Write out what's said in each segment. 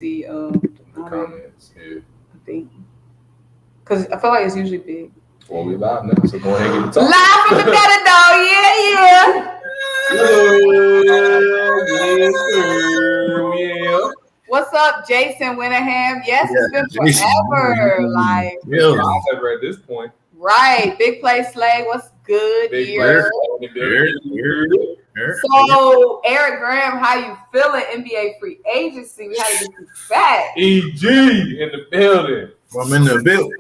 see the comments. Yeah, I think because I feel like it's usually big. Well, we live now, so go ahead and get the talk. Live from the better dog, Yeah. What's up, Jason Winningham? Yes, it's been forever. Like forever at this point. Right, Big Play Slay. What's good? Big here. So, Eric Graham, how you feeling? NBA free agency. We had to get you back. EG in the building. I'm in the building.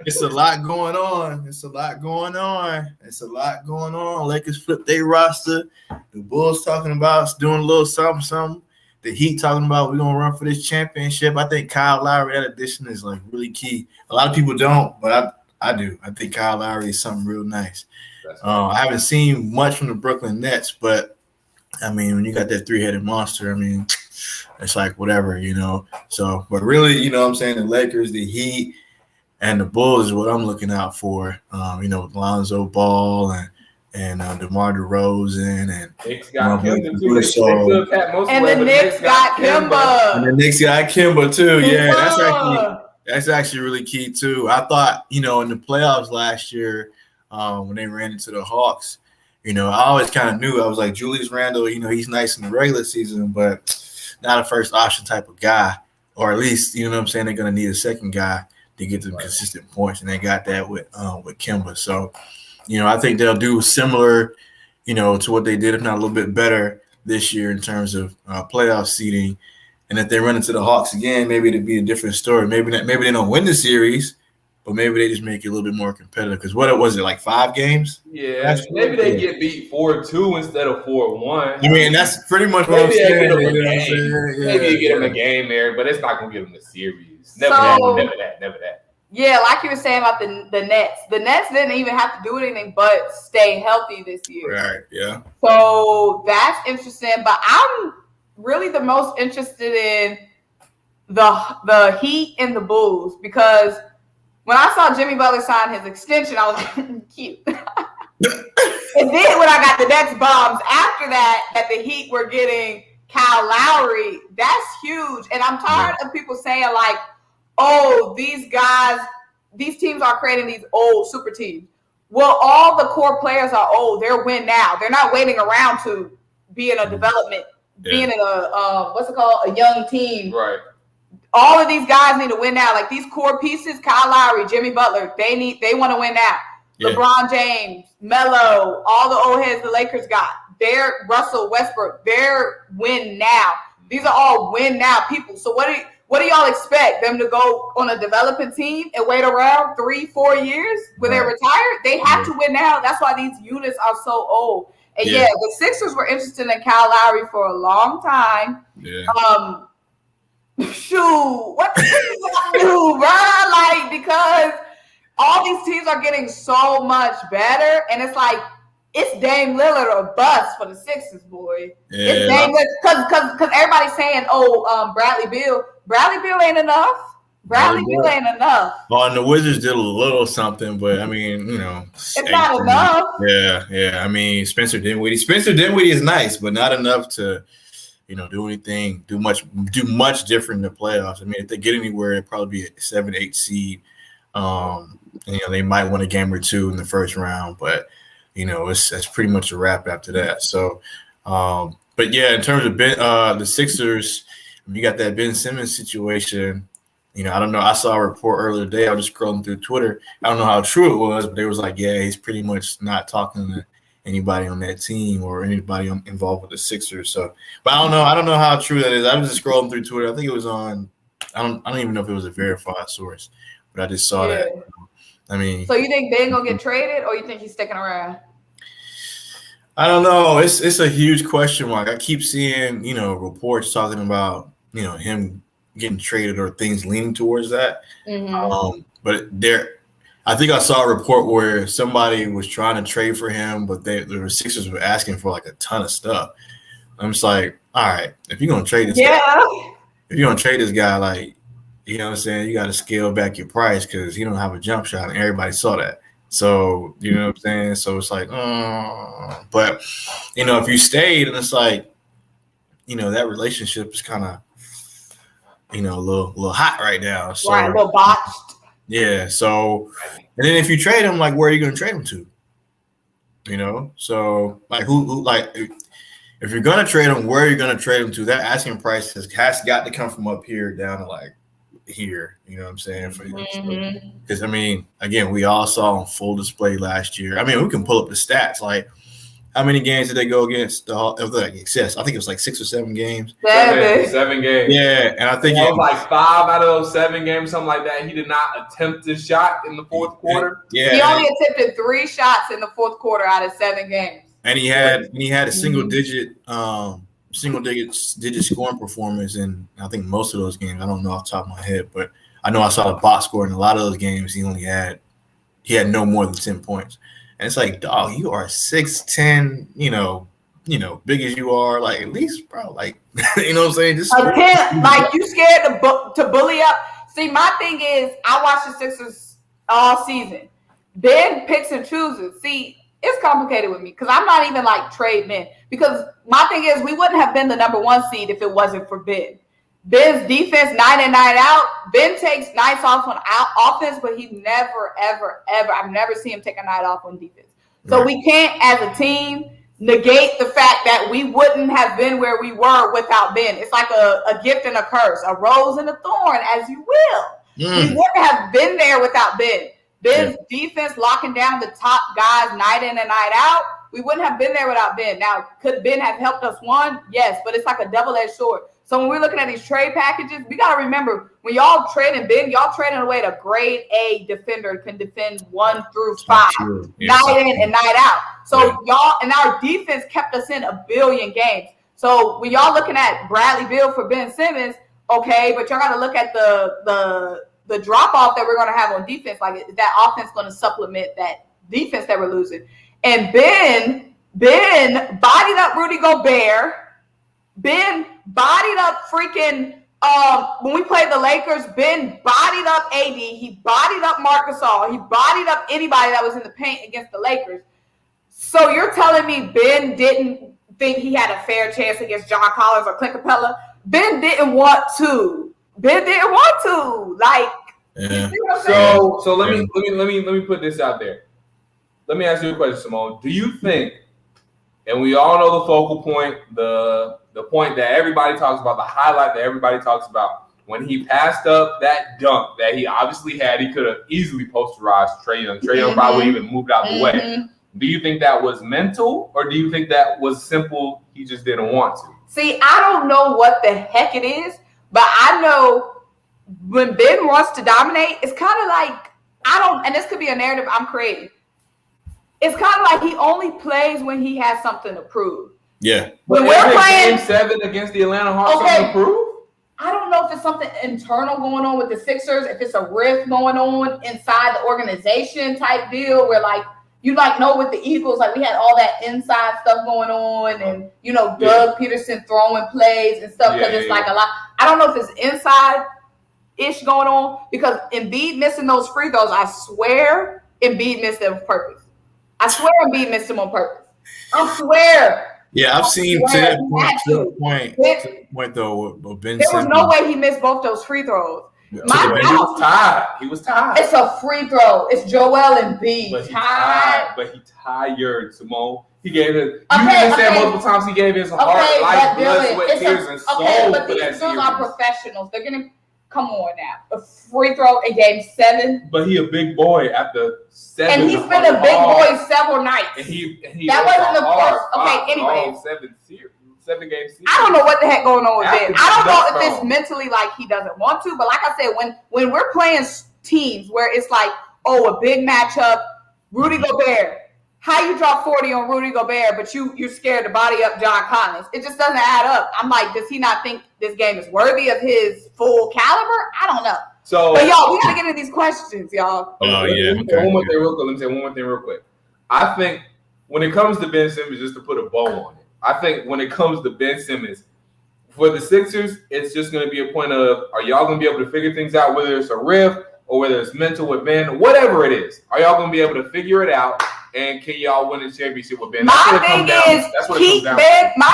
It's a lot going on. Lakers flip their roster. The Bulls talking about doing a little something. The Heat talking about we're gonna run for this championship. I think Kyle Lowry, that addition is like really key. A lot of people don't, but I do. I think Kyle Lowry is something real nice. I haven't seen much from the Brooklyn Nets, but I mean, when you got that three-headed monster, I mean, it's like whatever, So, but really, what I'm saying, the Lakers, the Heat, and the Bulls is what I'm looking out for. Lonzo Ball and DeMar DeRozan and Knicks got Kemba too. And the Knicks got Kemba. And the Knicks got Kemba too. Yeah, that's actually really key too. I thought, in the playoffs last year, when they ran into the Hawks, I always kind of knew. I was like, Julius Randle, he's nice in the regular season, but not a first option type of guy. Or at least, they're going to need a second guy to get them consistent points, and they got that with Kemba. So, I think they'll do similar, to what they did, if not a little bit better this year in terms of playoff seeding. And if they run into the Hawks again, maybe it'd be a different story. Maybe they don't win the series, but maybe they just make it a little bit more competitive. Because what was it, like 5 games? Yeah, maybe they get beat 4-2 instead of 4-1. I mean, that's pretty much what I'm saying. Maybe you get them a game there, but it's not going to give them the series. Never that. Yeah, like you were saying about the Nets. The Nets didn't even have to do anything but stay healthy this year. Right, yeah. So that's interesting. But I'm really the most interested in the Heat and the Bulls because when I saw Jimmy Butler sign his extension, I was like, cute. And then when I got the Nets bombs after that the Heat were getting Kyle Lowry, that's huge. And I'm tired of people saying like, oh, these teams are creating these old super teams. Well, all the core players are old. They're win now. They're not waiting around to be in a development, being in a young team. Right. All of these guys need to win now. Like these core pieces, Kyle Lowry, Jimmy Butler, they want to win now. Yeah. LeBron James, Melo, all the old heads the Lakers got. They're Russell Westbrook. They're win now. These are all win now people. So what do y'all expect them to go on a developing team and wait around 3-4 years when they're retired? They have to win now. That's why these units are so old. And the Sixers were interested in Kyle Lowry for a long time. Yeah. Shoot, what the heck do, bro? Like, because all these teams are getting so much better, and it's like it's Dame Lillard or bust for the Sixers, boy. Yeah. It's Dame Lillard because everybody's saying, Bradley Beal. Bradley Beal ain't enough. Well, and the Wizards did a little something, but I mean, it's not enough. Yeah. I mean, Spencer Dinwiddie. Spencer Dinwiddie is nice, but not enough to, do much different in the playoffs. I mean, if they get anywhere, it'd probably be a 7-8 seed. They might win a game or two in the first round, but that's pretty much a wrap after that. So, but yeah, in terms of the Sixers. You got that Ben Simmons situation. I don't know. I saw a report earlier today. I was just scrolling through Twitter. I don't know how true it was, but they was like, yeah, he's pretty much not talking to anybody on that team or anybody involved with the Sixers. So, but I don't know how true that is. I was just scrolling through Twitter. I think it was on. I don't even know if it was a verified source, but I just saw that. I mean, so you think Ben gonna get traded, or you think he's sticking around? I don't know. It's a huge question mark. I keep seeing reports talking about him getting traded or things leaning towards that. Mm-hmm. But I think I saw a report where somebody was trying to trade for him, but the Sixers were asking for like a ton of stuff. I'm just like, all right, if you're gonna trade this guy, like you know what I'm saying, you got to scale back your price because you don't have a jump shot, and everybody saw that. So, you know what I'm saying? So it's like, but, you know, if you stayed, and it's like, you know, that relationship is kind of, you know, a little hot right now. So, right, a little botched. Yeah. So, and then if you trade him, like, where are you going to trade him to? You know? So, like, who like, if you're going to trade him, where are you going to trade him to? That asking price has got to come from up here down to, like, here. You know what I'm saying? Because, I mean, again, we all saw on full display last year. I mean, we can pull up the stats. Like, how many games did they go against? I think it was like 6 or 7 games. 7 games. Yeah, and I think it was like 5 out of those 7 games, something like that. He did not attempt a shot in the fourth quarter. Yeah, he only attempted 3 shots in the fourth quarter out of 7 games. And he had a single digit scoring performance in, I think, most of those games. I don't know off the top of my head, but I know I saw the box score in a lot of those games. He had no more than 10 points. And it's like, dog, you are 6'10", you know, big as you are, like, at least, bro, like, you know what I'm saying? Just like, you scared to bully up. See, my thing is, I watch the Sixers all season. Ben picks and chooses. See, it's complicated with me because I'm not even like trade men. Because my thing is, we wouldn't have been the number 1 seed if it wasn't for Ben. Ben's defense, night in, night out. Ben takes nights off on offense, but he never, ever, ever, I've never seen him take a night off on defense. So we can't, as a team, negate the fact that we wouldn't have been where we were without Ben. It's like a gift and a curse, a rose and a thorn, as you will. We wouldn't have been there without Ben. Ben's defense locking down the top guys night in and night out. We wouldn't have been there without Ben. Now, could Ben have helped us won? Yes, but it's like a double-edged sword. So when we're looking at these trade packages, we got to remember, when y'all trading Ben, y'all trading away a grade A defender can defend 1 through 5, night in and night out. So y'all, and our defense kept us in 1 billion games. So when y'all looking at Bradley Beal for Ben Simmons, okay, but y'all got to look at the drop off that we're going to have on defense. Like, is that offense going to supplement that defense that we're losing? And Ben bodied up Rudy Gobert. Ben bodied up freaking when we played the Lakers. Ben bodied up AD. He bodied up Marc Gasol. He bodied up anybody that was in the paint against the Lakers. So you're telling me Ben didn't think he had a fair chance against John Collins or Clint Capella? Ben didn't want to. Like, yeah. So let me put this out there. Let me ask you a question, Symone. Do you think, and we all know the focal point, the point that everybody talks about, the highlight that everybody talks about, when he passed up that dunk that he obviously had, he could have easily posterized Trae Young. Trae Young probably even moved out the way. Do you think that was mental, or do you think that was simple, he just didn't want to? See, I don't know what the heck it is, but I know when Ben wants to dominate, it's kind of like, and this could be a narrative I'm creating. It's kind of like he only plays when he has something to prove. Yeah. When we're playing Game 7 against the Atlanta Hawks, something to prove? I don't know if it's something internal going on with the Sixers, if it's a rift going on inside the organization type deal where, like, you know with the Eagles, like, we had all that inside stuff going on, and Doug Peterson throwing plays and stuff because it's like a lot. I don't know if it's inside-ish going on because Embiid missing those free throws, I swear Embiid missed them on purpose. I swear Embiid missed them on purpose. I swear. Yeah, I've seen to that point though. Ben there was no way he missed both those free throws. Yeah. He was tied. It's a free throw. It's Joel Embiid. But he tired, Symone. He gave it. Said multiple times he gave his heart, life, blood, sweat, tears, and soul. But these dudes are professionals. They're gonna come on now. A free throw in game 7. But he a big boy after 7. And he's been a big boy several nights. And he that wasn't the first. Okay, anyway. 7 game series. I don't know what the heck going on with Ben. I don't know if it's mentally like he doesn't want to, but like I said, when we're playing teams where it's like, a big matchup, Rudy Gobert. How you drop 40 on Rudy Gobert, but you're scared to body up John Collins? It just doesn't add up. I'm like, does he not think this game is worthy of his full caliber? I don't know. So, but y'all, we gotta get into these questions, y'all. Oh yeah. Let me say one more thing real quick. I think when it comes to Ben Simmons, just to put a bow on it, I think when it comes to Ben Simmons, For the Sixers, it's just going to be a point of, are y'all going to be able to figure things out, whether it's a riff or whether it's mental with Ben, whatever it is. Are y'all going to be able to figure it out? And can y'all win a championship with Ben? My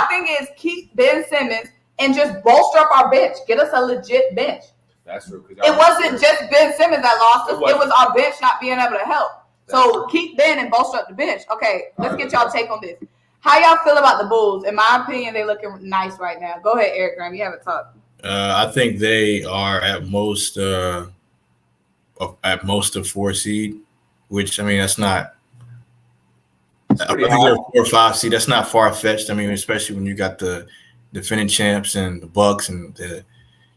thing is keep Ben Simmons and just bolster up our bench. Get us a legit bench. That's true. It wasn't just Ben Simmons that lost us. It was our bench not being able to help. So keep Ben and bolster up the bench. Okay, let's get y'all take on this. How y'all feel about the Bulls? In my opinion, they're looking nice right now. Go ahead, Eric Graham. You haven't talked. I think they are at most a 4 seed, which I mean that's not. I think they're a 4 or 5 seed. That's not far fetched. I mean, especially when you got the defending champs and the Bucks and you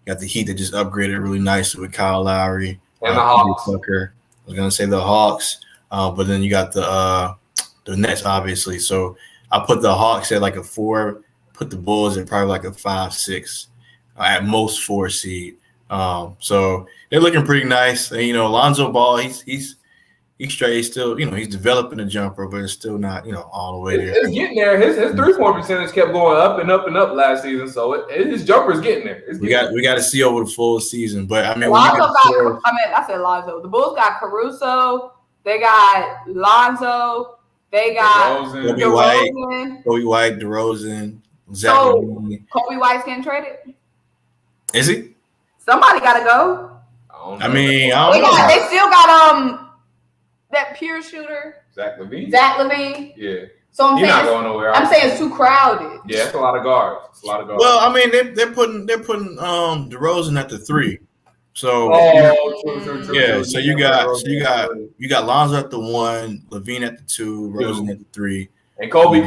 got the Heat that just upgraded really nicely with Kyle Lowry and the Hawks. Tucker. I was gonna say the Hawks, but then you got the Nets, obviously. So I put the Hawks at like a 4. Put the Bulls at probably like a 5, 6, at most 4 seed. So they're looking pretty nice. And, Lonzo Ball, he's straight. He's still, he's developing a jumper, but it's still not, all the way there. It's getting there. His 3-point percentage kept going up and up and up last season. So his jumper's getting there. We got to see over the full season. But I mean, I said Lonzo. The Bulls got Caruso. They got Lonzo. They got DeRozan. Kobe White, DeRozan. So Kobe White's getting traded. Is he? Somebody got to go. I mean, I don't know. They still got that pure shooter. Zach LaVine. Yeah. So He's not going nowhere. I'm saying it's too crowded. Yeah, it's a lot of guards. Well, I mean, they're putting DeRozan at the 3. So true. Yeah, so you got Lonzo at the 1, LaVine at the 2, Rosen at the 3. And Kobe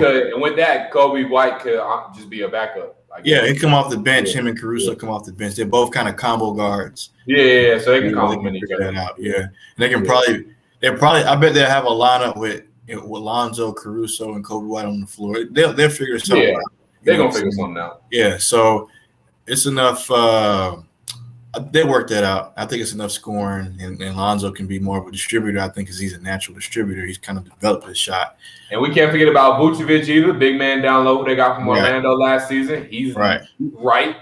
Kobe White could just be a backup. Yeah, he come off the bench. Him and Caruso come off the bench. They're both kind of combo guards. Yeah. So they can complement each other. Yeah, and they can probably. I bet they'll have a lineup with Lonzo, Caruso, and Kobe White on the floor. They'll figure something out. They're gonna figure something out. Yeah, so it's enough. They worked that out. I think it's enough scoring, and Lonzo can be more of a distributor. I think because he's a natural distributor. He's kind of developed his shot. And we can't forget about Vucevic either, big man down low they got from Orlando last season. He's right.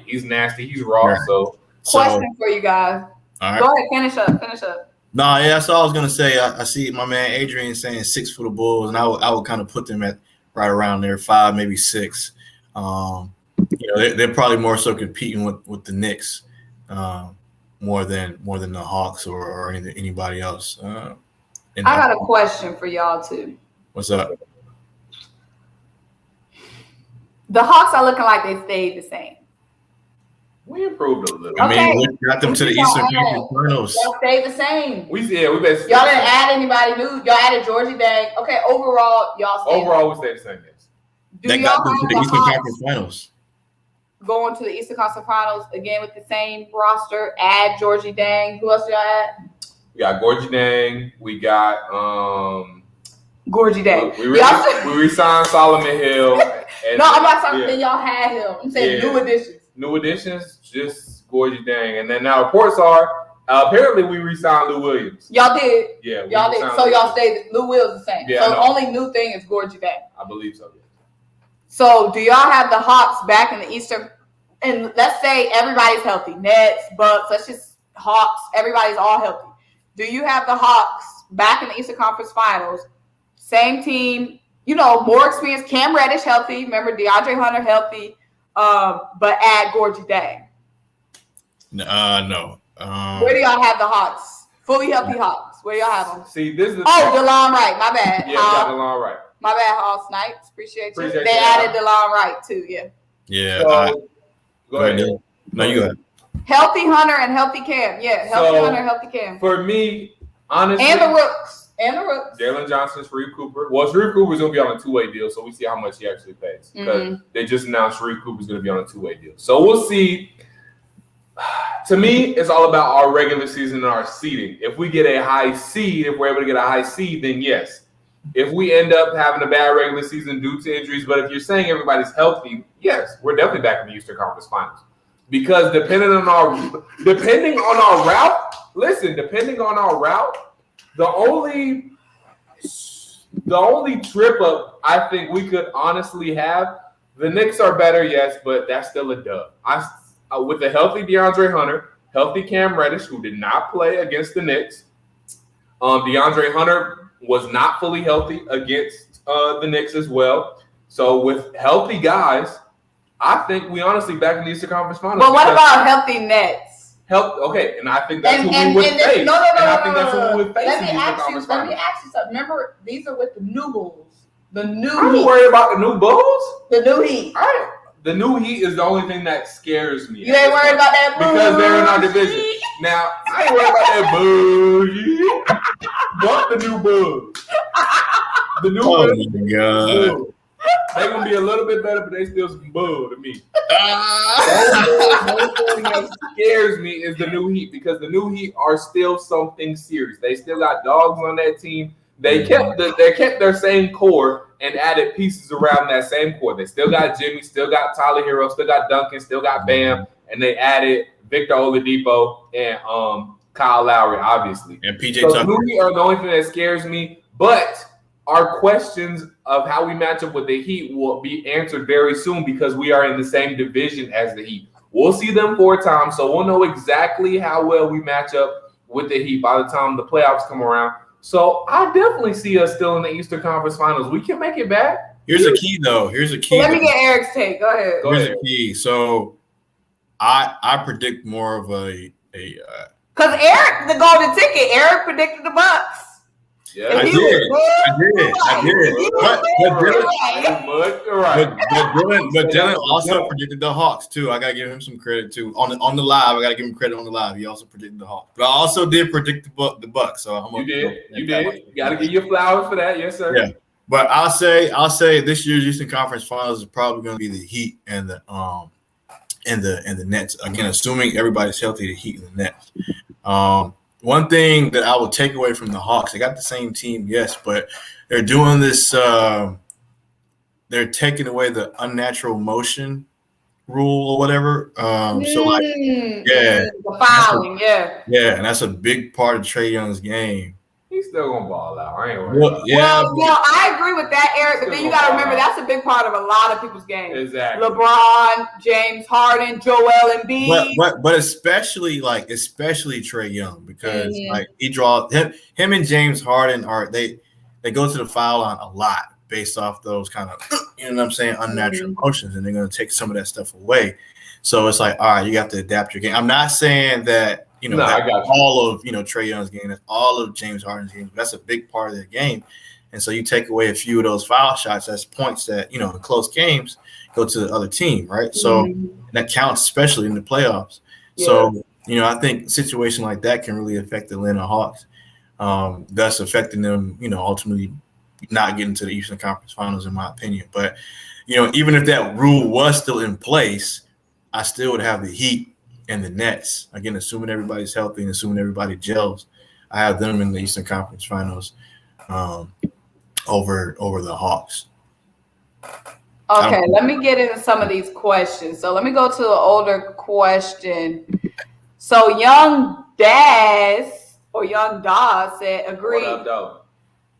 He's nasty. He's raw. Right. So question for you guys. All right. Go ahead, finish up. No, yeah, that's all I was gonna say. I see my man Adrian saying 6 for the Bulls, and I would kind of put them at right around there, 5, maybe 6. They're probably more so competing with the Knicks. More than the Hawks or anybody else. I got a question for y'all too. What's up? The Hawks are looking like they stayed the same. We improved a little. I mean, we got them to the Eastern Conference Finals. Y'all stayed the same. We basically. Y'all didn't add anybody new. Y'all added Georgie Dang. Okay, overall, y'all stayed. Overall, we stayed the same. Yes. They got them to the Eastern Conference Finals. Going to the Eastern Conference Finals again with the same roster. Add Georgie Dang. Who else do y'all add? We got Georgie Dang. We got Georgie Dang. We re-signed Solomon Hill. No, I'm not talking about y'all had him. I'm saying new additions. New additions, just Georgie Dang. And then now reports are apparently we re-signed Lou Williams. Y'all did. Yeah. Y'all did. So y'all stayed. Lou Williams the same. Yeah, so the only new thing is Georgie Dang. I believe so. Yeah. So do y'all have the Hawks back in the Eastern? And let's say everybody's healthy. Nets, Bucks, let's just Hawks. Everybody's all healthy. Do you have the Hawks back in the Eastern Conference Finals? Same team, more experience. Cam Reddish healthy. Remember DeAndre Hunter healthy. But add Georgie Dang. No. Where do y'all have the Hawks? Fully healthy Hawks. Where do y'all have them? See, this is DeLon Wright. My bad. Yeah, got DeLon Wright. My bad, Hall Snipes. Appreciate you. They added DeLon Wright too. Yeah. Yeah. So, go ahead. No, you go ahead. Healthy Hunter and healthy Cam. Yeah, healthy Hunter, healthy Cam. For me, honestly, and the Rooks. Jalen Johnson, Sharif Cooper. Well, Sharif Cooper's going to be on a 2-way deal, so we see how much he actually pays. Because they just announced Sharif Cooper's going to be on a 2-way deal. So we'll see. To me, it's all about our regular season and our seeding. If we get a high seed, if we're able to get a high seed, then yes. If we end up having a bad regular season due to injuries, but if you're saying everybody's healthy, yes, we're definitely back in the Eastern Conference Finals. Because depending on our route, the only trip up I think we could honestly have The Knicks are better, yes, but that's still a dub. With a healthy DeAndre Hunter, healthy Cam Reddish, who did not play against the Knicks. DeAndre Hunter was not fully healthy against the Knicks as well. So with healthy guys, I think we honestly back in the Eastern Conference Finals. But what about healthy Nets? Okay, and I think that's who we would face. No. That's who we would face. Let me ask you something. Remember, these are with the new Bulls. The new I'm Heat. worried about the new Bulls. The new Heat. The new Heat is the only thing that scares me. You ain't worried about that because they're in our division. Now, I ain't worried about that Bulls. But the new Bulls. The new Bulls. My God. They're going to be a little bit better, but they still some bull to me. The only thing that scares me is the new Heat because the new Heat are still something serious. They still got dogs on that team. They kept their same core and added pieces around that same core. They still got Jimmy, still got Tyler Hero, still got Duncan, still got Bam, and they added Victor Oladipo and Kyle Lowry, obviously. And PJ So Tucker. the Heat are the only thing that scares me. But our questions of how we match up with the Heat will be answered very soon because we are in the same division as the Heat. We'll see them 4 times, so we'll know exactly how well we match up with the Heat by the time the playoffs come around. So I definitely see us still in the Eastern Conference Finals. We can make it back. Here's a key, though. Let me get Eric's take. Go ahead. Here's a key. So I predict more of a because Eric, the golden ticket, Eric predicted the Bucks. Yeah, I did. But Dylan also predicted the Hawks too. I gotta give him some credit too. On the live, I gotta give him credit on the live. He also predicted the Hawks. But I also did predict the Bucks. So you did. You gotta give your flowers for that, yes, sir. Yeah. But I'll say this year's Eastern Conference Finals is probably gonna be the Heat and the Nets. Again, assuming everybody's healthy, the Heat and the Nets. One thing that I will take away from the Hawks, they got the same team, yes, but they're doing this. They're taking away the unnatural motion rule or whatever. So like, the fouling, yeah, and that's a big part of Trae Young's game. He's still gonna ball out. I ain't worried. Well, I agree with that, Eric. But then you got to remember that's a big part of a lot of people's games. Exactly. LeBron, James Harden, Joel Embiid. But especially Trae Young because like he draws him and James Harden they go to the foul line a lot based off those kind of unnatural motions, and they're gonna take some of that stuff away. So it's like, all right, you have to adapt your game. I'm not saying that. All of Trae Young's game, that's all of James Harden's game. That's a big part of their game, and so you take away a few of those foul shots. That's points that in close games go to the other team, right? So that counts, especially in the playoffs. Yeah. So I think a situation like that can really affect the Atlanta Hawks, thus affecting them. Ultimately not getting to the Eastern Conference Finals, in my opinion. But even if that rule was still in place, I still would have the Heat and the Nets, again, assuming everybody's healthy and assuming everybody gels, I have them in the Eastern Conference Finals over the Hawks. Okay, let me get into some of these questions. So let me go to an older question. So Young Daz said, agreed. What up,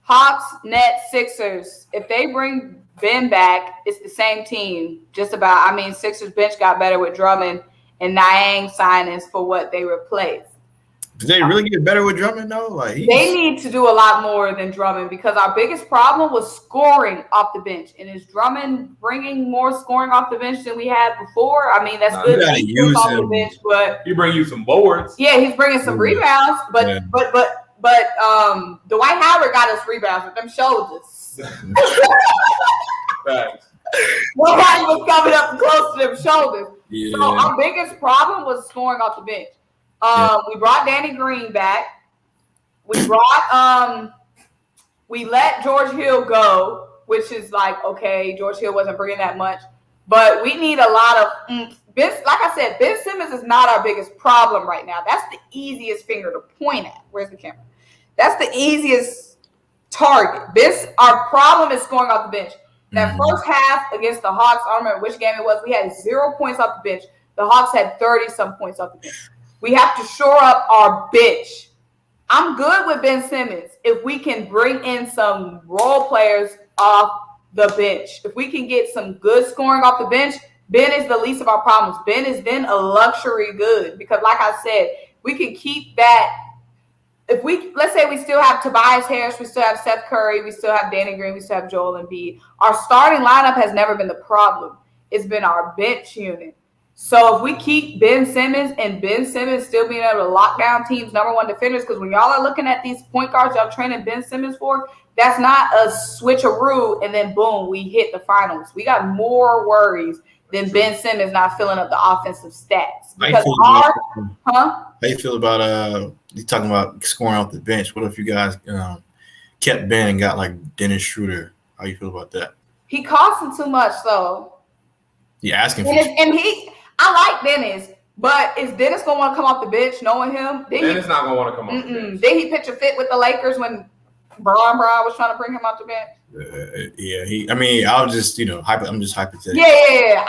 Hawks, Nets, Sixers. If they bring Ben back, it's the same team. Just about. Sixers bench got better with Drummond and Niang signings for what they replaced. Did they really get better with Drummond though? They need to do a lot more than Drummond because our biggest problem was scoring off the bench. And is Drummond bringing more scoring off the bench than we had before? That's good. You use off him. The bench, but he bring you some boards. Yeah, he's bringing some rebounds. But Dwight Howard got us rebounds with them shoulders. Right. Nobody was coming up close to them shoulders. Yeah. So our biggest problem was scoring off the bench. We brought Danny Green back. We let George Hill go, which is like, okay, George Hill wasn't bringing that much, but we need a lot of like I said, Ben Simmons is not our biggest problem right now. That's the easiest finger to point at. Where's the camera? That's the easiest target. Our problem is scoring off the bench. That first half against the Hawks, I don't remember which game it was, we had 0 points off the bench. The Hawks had 30-some points off the bench. We have to shore up our bench. I'm good with Ben Simmons if we can bring in some role players off the bench. If we can get some good scoring off the bench, Ben is the least of our problems. Ben is then a luxury good because, like I said, we can keep that. If let's say we still have Tobias Harris, we still have Seth Curry, we still have Danny Green, we still have Joel Embiid. Our starting lineup has never been the problem. It's been our bench unit. So if we keep Ben Simmons and Ben Simmons still being able to lock down teams' number one defenders, because when y'all are looking at these point guards y'all training Ben Simmons for, that's not a switcheroo and then boom, we hit the finals. We got more worries than Ben Simmons not filling up the offensive stats. Because how you feel about you talking about scoring off the bench? What if you guys kept Ben and got like Dennis Schroeder? How you feel about that? He costs him too much, though. You asking for I like Dennis, but is Dennis gonna want to come off the bench knowing him? Dennis not gonna want to come off the bench. Did he pitch a fit with the Lakers when Brown was trying to bring him off the bench? I'm just hypothetical. Yeah.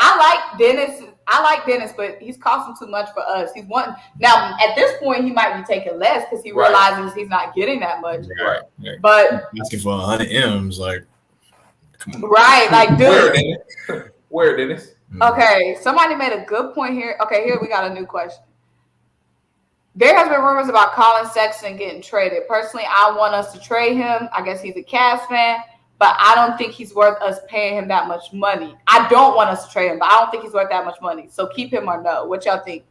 I like Dennis, but he's costing too much for us. He's wanting now. At this point, he might be taking less because he realizes he's not getting that much. Right. But asking for 100 M's, like, come on. Right, like, dude. Where, Dennis? Okay, somebody made a good point here. Okay, here we got a new question. There has been rumors about Colin Sexton getting traded. Personally, I want us to trade him. I guess he's a Cavs fan, but I don't think he's worth us paying him that much money. I don't want us to trade him, but I don't think he's worth that much money. So keep him or no. What y'all think?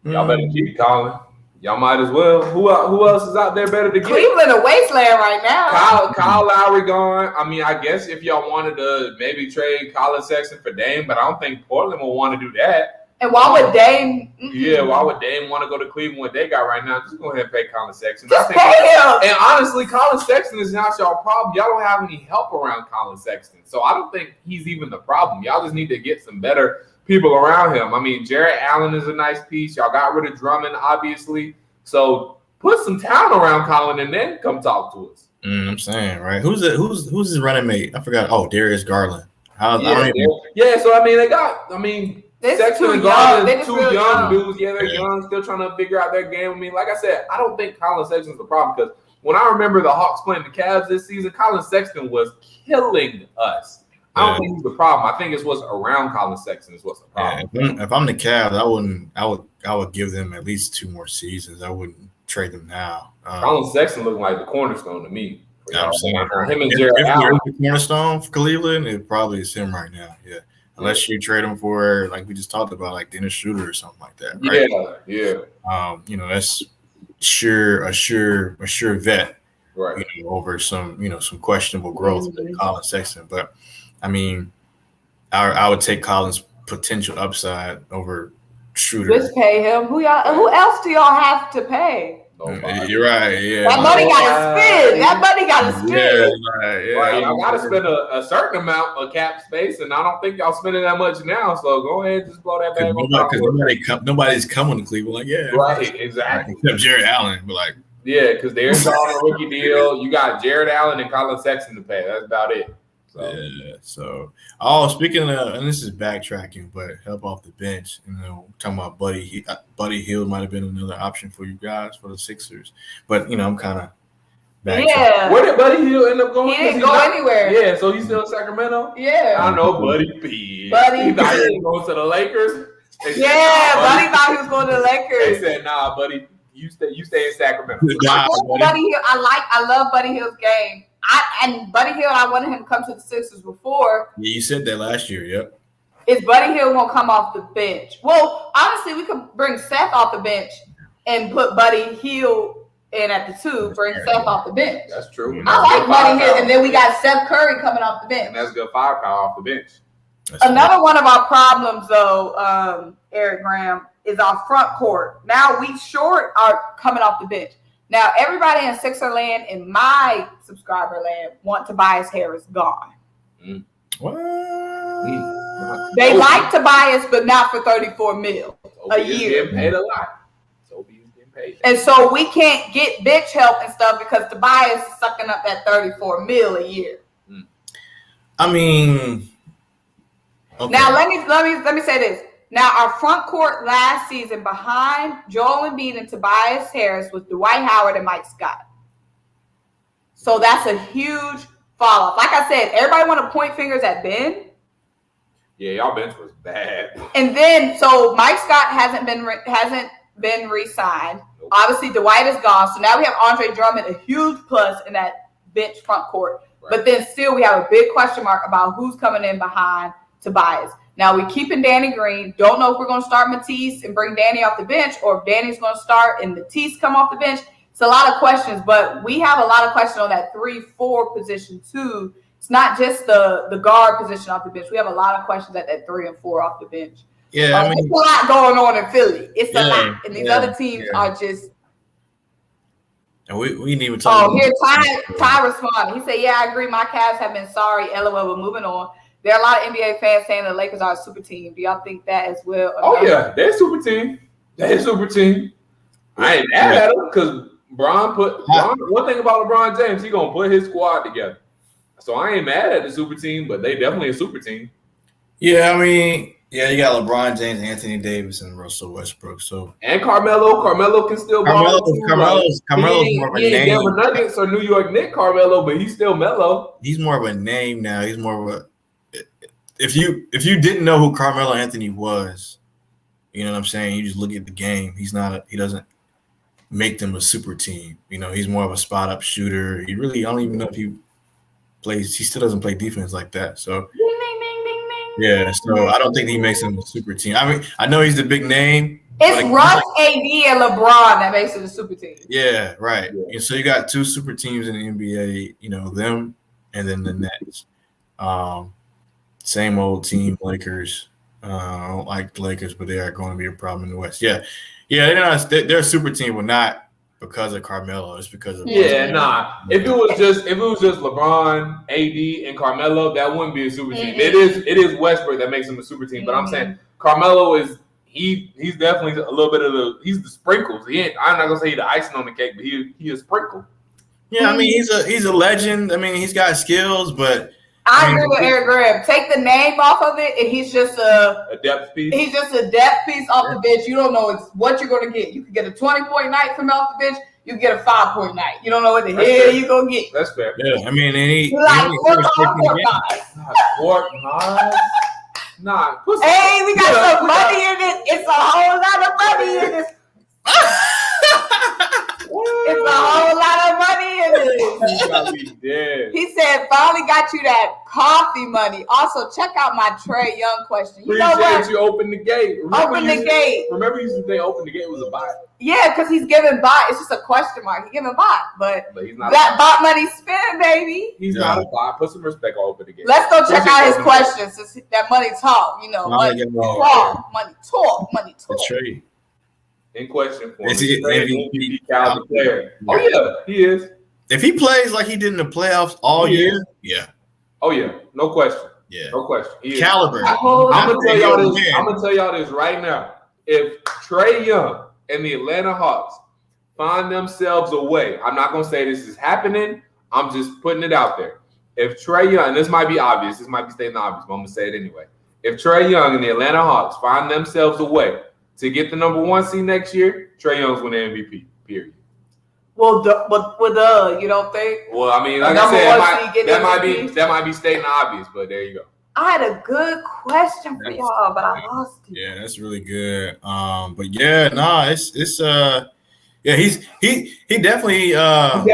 Y'all better keep Colin. Y'all might as well. Who else is out there better to get? Cleveland a wasteland right now. Kyle Lowry gone. I mean, I guess if y'all wanted to maybe trade Colin Sexton for Dame, but I don't think Portland will want to do that. And why would Dame? Yeah, why would Dame want to go to Cleveland what they got right now? Just go ahead and pay Colin Sexton. Just pay him. And honestly, Colin Sexton is not y'all problem. Y'all don't have any help around Colin Sexton. So I don't think he's even the problem. Y'all just need to get some better people around him. I mean, Jarrett Allen is a nice piece. Y'all got rid of Drummond, obviously. So put some talent around Colin and then come talk to us. I'm saying, right? Who's his running mate? I forgot. Oh, Darius Garland. So I mean, they got. I mean. Sexton and Garland, two young dudes. Yeah, they're young, still trying to figure out their game. I mean, like I said, I don't think Colin Sexton's the problem because when I remember the Hawks playing the Cavs this season, Colin Sexton was killing us. I don't think he's the problem. I think it's what's around Colin Sexton is what's the problem. Yeah, if I'm the Cavs, I would give them at least 2 more seasons. I wouldn't trade them now. Colin Sexton looking like the cornerstone to me. I'm saying him and Jarrett Allen. The cornerstone for Cleveland, it probably is him right now. Yeah. Unless you trade him for, like we just talked about, like Dennis Schroeder or something like that, right? Yeah. That's a sure vet, right? Over some questionable growth with Colin Sexton. But I mean, I would take Colin's potential upside over Schroeder. Just pay him. Who else do y'all have to pay? You're right. Yeah, that money got to spin. Yeah. Right. Y'all got to spend a certain amount of cap space, and I don't think y'all spending that much now. So go ahead and just blow that bag. Because nobody's coming to Cleveland. Like, yeah, right, exactly. Except Jarrett Allen, but like, yeah, because they're on a rookie deal. You got Jarrett Allen and Colin Sexton to pay. That's about it. So speaking of, and this is backtracking, but help off the bench, talking about Buddy Hield might have been another option for you guys for the Sixers, but I'm kind of backtracking. Yeah. Where did Buddy Hield end up going? He didn't go anywhere. Yeah, so he's still in Sacramento. Yeah, I know Buddy P. He thought he was going to the Lakers. Buddy thought he was going to the Lakers. They said, "Nah, Buddy, you stay in Sacramento." Buddy Hield, I love Buddy Hield's game. Buddy Hield, I wanted him to come to the Sixers before. Yeah, you said that last year. Yep. Is Buddy Hield won't come off the bench? Well, honestly, we could bring Seth off the bench and put Buddy Hield in at the 2. Bring Seth off the bench. That's true. I like Buddy Hield, and then we got Seth Curry coming off the bench. And that's good firepower off the bench. Another one of our problems, though, Eric Graham, is our front court. Now we short are coming off the bench. Now, everybody in Sixer land, in my subscriber land, want Tobias Harris gone. What? They like Tobias, but not for $34 million a year. Getting paid a lot. Toby is getting paid. And so we can't get bench help and stuff because Tobias is sucking up that $34 million a year. I mean, okay. Now let me say this. Now, our front court last season behind Joel Embiid and Tobias Harris was Dwight Howard and Mike Scott. So that's a huge fall off. Like I said, everybody want to point fingers at Ben. Yeah, y'all bench was bad. And then, so Mike Scott hasn't been re-signed. Nope. Obviously, Dwight is gone. So now we have Andre Drummond, a huge plus in that bench front court. Right. But then still, we have a big question mark about who's coming in behind Tobias. Now, we're keeping Danny Green. Don't know if we're going to start Matisse and bring Danny off the bench, or if Danny's going to start and Matisse come off the bench. It's a lot of questions, but we have a lot of questions on that 3-4 position too. It's not just the guard position off the bench. We have a lot of questions at that 3 and 4 off the bench. Yeah, I mean, it's a lot going on in Philly. It's a lot, and these other teams are just. And we didn't even talk. Oh, here Ty responded. He said, "Yeah, I agree. My Cavs have been sorry. LOL. We're moving on." There are a lot of NBA fans saying the Lakers are a super team. Do y'all think that as well? Oh yeah, they're a super team. They're a super team. I ain't mad at them because one thing about LeBron James, he gonna put his squad together. So I ain't mad at the super team, but they definitely a super team. Yeah, I mean, you got LeBron James, Anthony Davis, and Russell Westbrook. So and Carmelo can still ball. Carmelo's more of a name. Denver Nuggets or New York Knicks Carmelo, but he's still Melo. He's more of a name now. He's more of a. If you didn't know who Carmelo Anthony was, you know what I'm saying. You just look at the game. He doesn't make them a super team. You know, he's more of a spot up shooter. I don't even know if he plays. He still doesn't play defense like that. So yeah, so I don't think he makes him a super team. I mean, I know he's the big name. It's Russ, AD, and LeBron that makes it a super team. Yeah, right. And so you got 2 super teams in the NBA. You know, them and then the Nets. Same old team, Lakers. I don't like the Lakers, but they are going to be a problem in the West. Yeah, they're a super team, but not because of Carmelo. It's because of If it was just LeBron, AD, and Carmelo, that wouldn't be a super team. It is Westbrook that makes him a super team. But I'm saying Carmelo is he's definitely a little bit of the sprinkles. I'm not gonna say he's the icing on the cake, but he is sprinkle. Yeah, I mean he's a legend. I mean he's got skills, but. I agree with Eric Graham. Take the name off of it, and he's just a depth piece. He's just a depth piece off the bench. You don't know what you're going to get. You can get a 20-point night from off the bench. You can get a 5-point night. You don't know what the hell you're going to get. That's fair. Yeah, I mean, he like four guys. Nah. Hey, we got some money in it. It's a whole lot of money in this. It's a whole lot of money in it. He said, finally got you that coffee money. Also, check out my Trae Young question. You know what? You opened the gate. Remember you used to say open the gate was a bot. Yeah, because he's giving bot. It's just a question mark. He's giving bot. But he's not that bot money spent, baby. He's not a bot. Put some respect on open the gate. Let's go check out his questions. Since that money talk. You know, money talk. Money talk. Trade. In question for is he MVP caliber player? Oh yeah, he is. If he plays like he did in the playoffs all year, yeah. Oh yeah, no question. Yeah, no question. Caliber. I'm gonna tell y'all this right now. If Trae Young and the Atlanta Hawks find themselves a way, I'm not gonna say this is happening. I'm just putting it out there. If Trae Young, and this might be obvious, this might be stating obvious, but I'm gonna say it anyway. If Trae Young and the Atlanta Hawks find themselves a way to get the number 1 seed next year, Trae Young's win the MVP. Period. Well, you don't think? Well, I mean, like I said, that might be stating the obvious, but there you go. I had a good question for y'all, but I lost it. Yeah, that's really good. But yeah, he definitely he got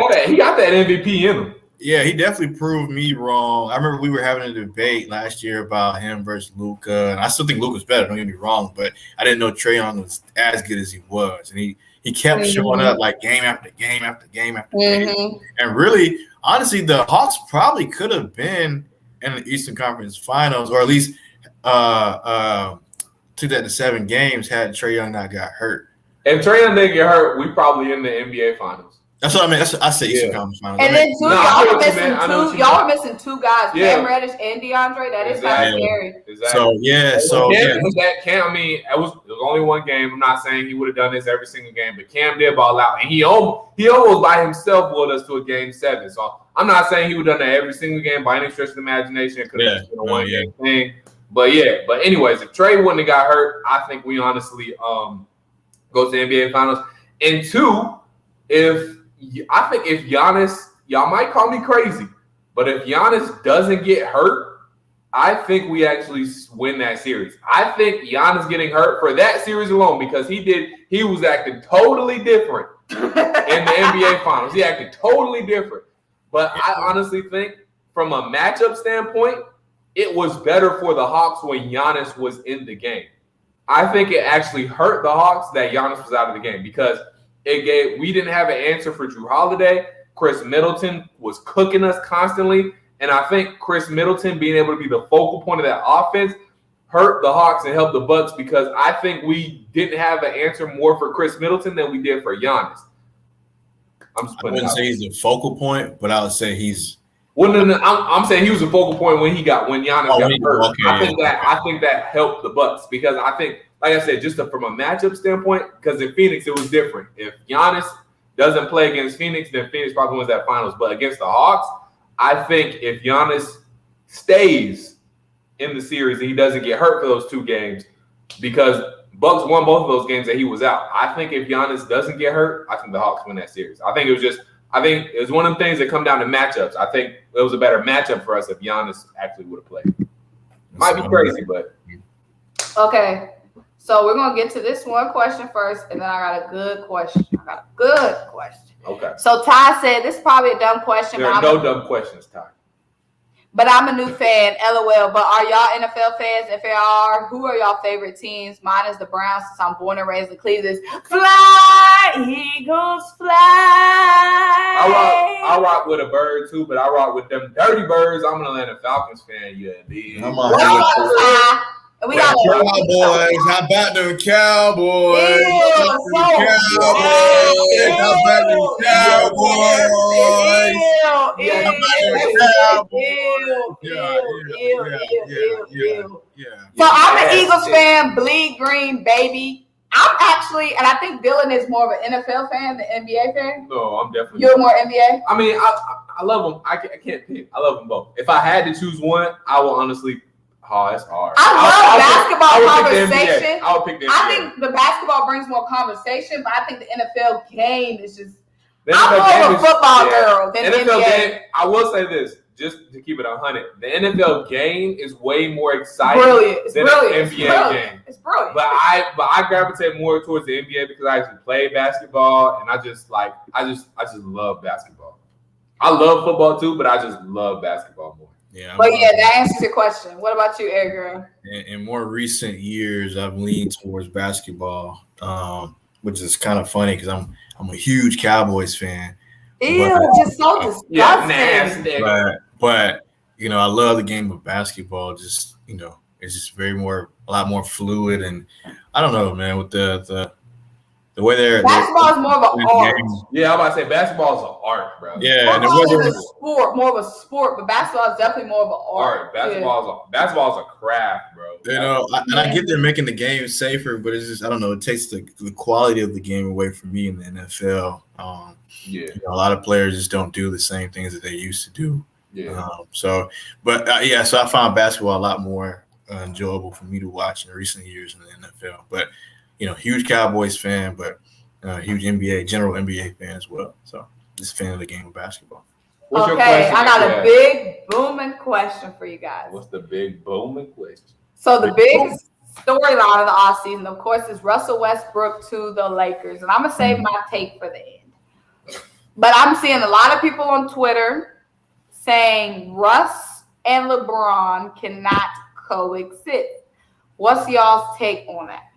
that MVP in him. Yeah, he definitely proved me wrong. I remember we were having a debate last year about him versus Luka, and I still think Luka's better. Don't get me wrong, but I didn't know Trae Young was as good as he was, and he kept showing up like game after game after game after game. And really, honestly, the Hawks probably could have been in the Eastern Conference Finals, or at least took that to 7 games had Trae Young not got hurt. If Trae Young didn't get hurt, we probably in the NBA Finals. That's what I mean. I say Eastern Conference Finals. And then y'all missing 2 guys, Cam Reddish and DeAndre. That is kind of scary. Exactly. Cam, I mean, it was only 1 game. I'm not saying he would have done this every single game, but Cam did ball out, and he almost by himself led us to a game 7. So I'm not saying he would have done that every single game by any stretch of the imagination. It could have been a 1-game thing. But anyways, if Trae wouldn't have got hurt, I think we honestly go to the NBA Finals. And 2, if Giannis, y'all might call me crazy, But if Giannis doesn't get hurt, I think we actually win that series. I think Giannis getting hurt for that series alone, because he was acting totally different in the NBA Finals. He acted totally different. But I honestly think from a matchup standpoint, it was better for the Hawks when Giannis was in the game. I think it actually hurt the Hawks that Giannis was out of the game, because we didn't have an answer for Drew Holiday. Chris Middleton was cooking us constantly. And I think Chris Middleton being able to be the focal point of that offense hurt the Hawks and helped the Bucks, because I think we didn't have an answer more for Chris Middleton than we did for Giannis. I wouldn't say he's the focal point, but I would say he's. Well, no, I'm saying he was the focal point when Giannis got hurt. Okay, I think that helped the Bucks, because I think, like I said, just from a matchup standpoint, because in Phoenix it was different. If Giannis doesn't play against Phoenix, then Phoenix probably wins that finals. But against the Hawks, I think if Giannis stays in the series and he doesn't get hurt for those 2 games, because Bucks won both of those games that he was out. I think if Giannis doesn't get hurt, I think the Hawks win that series. I think it was one of them things that come down to matchups. I think it was a better matchup for us if Giannis actually would have played. Might be crazy, but. Okay. So we're going to get to this one question first, and then I got a good question. Okay. So Ty said, this is probably a dumb question. There are no dumb questions, Ty. But I'm a new fan, LOL. But are y'all NFL fans? If they are, who are y'all favorite teams? Mine is the Browns, since I'm born and raised in Cleveland. Fly, Eagles, fly. I rock with a bird too, but I rock with them dirty birds. I'm an Atlanta Falcons fan. And we got Cowboys. How about them Cowboys? How about them Cowboys? So I'm an Eagles fan, bleed green, baby. I'm actually, and I think Dylan is more of an NFL fan than NBA fan. No, I'm definitely. You're more NBA? I mean, I love them. I can't pick. I love them both. If I had to choose one, I will honestly. Oh, that's hard. I love basketball conversation. I would pick the NBA. I think the basketball brings more conversation, but I think the NFL game is just. I'm more of a football girl than NFL NBA. game. I will say this, just to keep it 100. The NFL game is way more exciting than an NBA game. It's brilliant. But I gravitate more towards the NBA because I actually play basketball, and I just love basketball. I love football too, but I just love basketball more. Yeah, but that answers your question. What about you, Eric Girl? In more recent years, I've leaned towards basketball, which is kind of funny because I'm a huge Cowboys fan. Ew, just so disgusting. Yeah, nasty. But I love the game of basketball. Just it's just a lot more fluid, and I don't know, man, with the way basketball is more of an art. Yeah, I'm about to say basketball is an art, bro. Yeah, and football is a sport, more of a sport, but basketball is definitely more of an art. Basketball is a craft, bro. I get they're making the game safer, but it's just I don't know. It takes the quality of the game away from me in the NFL. A lot of players just don't do the same things that they used to do. Yeah. So I found basketball a lot more enjoyable for me to watch in recent years in the NFL. But huge Cowboys fan, but huge general NBA fan as well. So just a fan of the game of basketball. What's your question? I got a big booming question for you guys. What's the big booming question? So the big storyline of the offseason, of course, is Russell Westbrook to the Lakers. And I'm going to save my take for the end. But I'm seeing a lot of people on Twitter saying Russ and LeBron cannot coexist. What's y'all's take on that?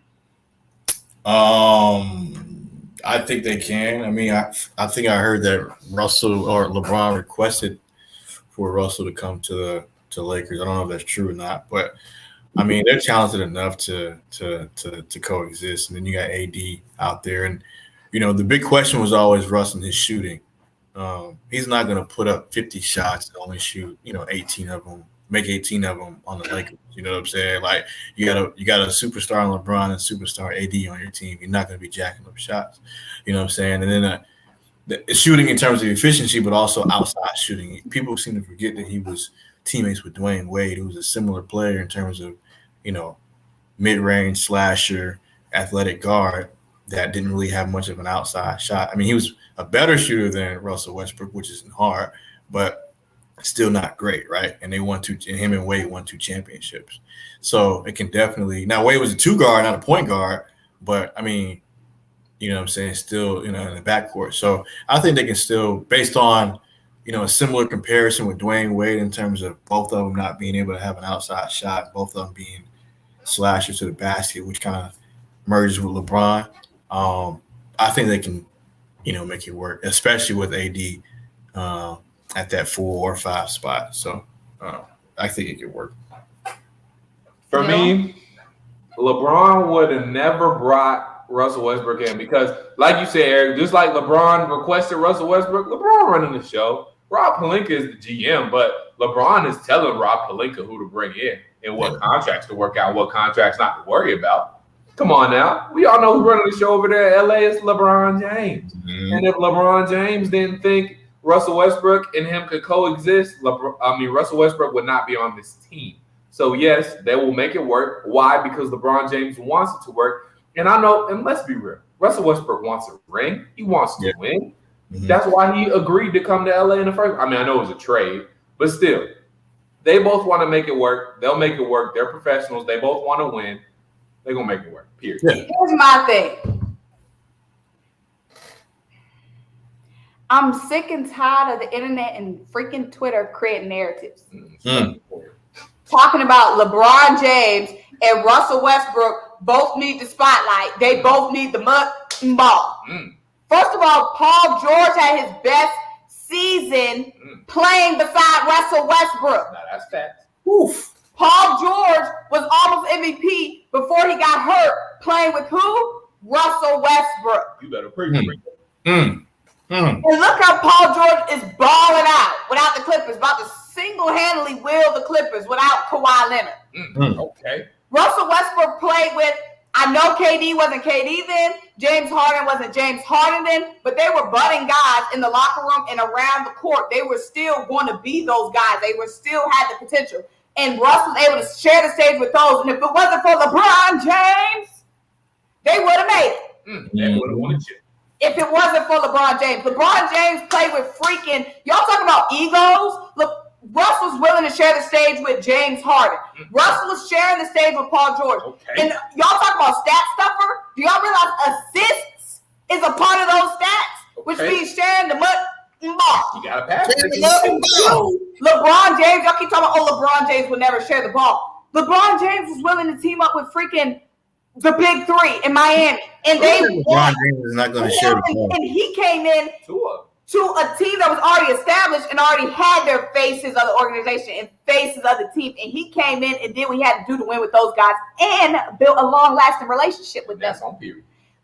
I think they can. I mean, I think I heard that Russell or LeBron requested for Russell to come to Lakers. I don't know if that's true or not, but I mean, they're talented enough to coexist. And then you got AD out there, and the big question was always Russ and his shooting. He's not going to put up 50 shots and only shoot 18 of them. Make 18 of them on the Lakers. You know what I'm saying? Like you got a superstar in LeBron and superstar AD on your team. You're not going to be jacking up shots. You know what I'm saying? And then the shooting in terms of efficiency, but also outside shooting. People seem to forget that he was teammates with Dwayne Wade, who was a similar player in terms of mid-range slasher, athletic guard that didn't really have much of an outside shot. I mean, he was a better shooter than Russell Westbrook, which isn't hard, but still not great, right? And him and Wade won 2 championships. So it can definitely, now Wade was a 2 guard, not a point guard, but I mean, you know what I'm saying, still, in the backcourt. So I think they can still, based on, a similar comparison with Dwayne Wade in terms of both of them not being able to have an outside shot, both of them being slashers to the basket, which kind of merges with LeBron. I think they can, make it work, especially with AD at that 4 or 5 spot. So I think it could work. For me, LeBron would have never brought Russell Westbrook in because, like you said, Eric, just like LeBron requested Russell Westbrook, LeBron running the show. Rob Pelinka is the GM, but LeBron is telling Rob Pelinka who to bring in and what contracts to work out, what contracts not to worry about. Come on now. We all know who's running the show over there in LA is LeBron James. Mm-hmm. And if LeBron James didn't think Russell Westbrook and him could coexist, Russell Westbrook would not be on this team. So, yes, they will make it work. Why? Because LeBron James wants it to work. And I know, and let's be real, Russell Westbrook wants a ring. He wants to win. Mm-hmm. That's why he agreed to come to LA in the first. I know it was a trade, but still, they both want to make it work. They'll make it work. They're professionals. They both want to win. They're going to make it work, period. Yeah. Here's my thing. I'm sick and tired of the internet and freaking Twitter creating narratives. Mm-hmm. Talking about LeBron James and Russell Westbrook both need the spotlight. They both need the ball. Mm. First of all, Paul George had his best season playing beside Russell Westbrook. Now that's facts. Oof. Paul George was almost MVP before he got hurt playing with who? Russell Westbrook. You better preach. And look how Paul George is balling out without the Clippers, about to single-handedly wheel the Clippers without Kawhi Leonard. Okay. Russell Westbrook played with, I know KD wasn't KD then, James Harden wasn't James Harden then, but they were budding guys in the locker room and around the court. They were still going to be those guys. They were still had the potential. And Russ was able to share the stage with those. And if it wasn't for LeBron James, they would have made it. They would have won it. If it wasn't for LeBron James. LeBron James played with freaking, y'all talking about egos? Look, Russ was willing to share the stage with James Harden. Russ was sharing the stage with Paul George. Okay. And y'all talk about stat stuffer. Do y'all realize assists is a part of those stats? Which means sharing the ball. You got to pass it. LeBron James, y'all keep talking about, LeBron James would never share the ball. LeBron James was willing to team up with freaking the big three in Miami. And LeBron James is not going to share the ball. And he came in to a team that was already established and already had their faces of the organization and faces of the team. And he came in and did what he had to do to win with those guys and built a long-lasting relationship with them.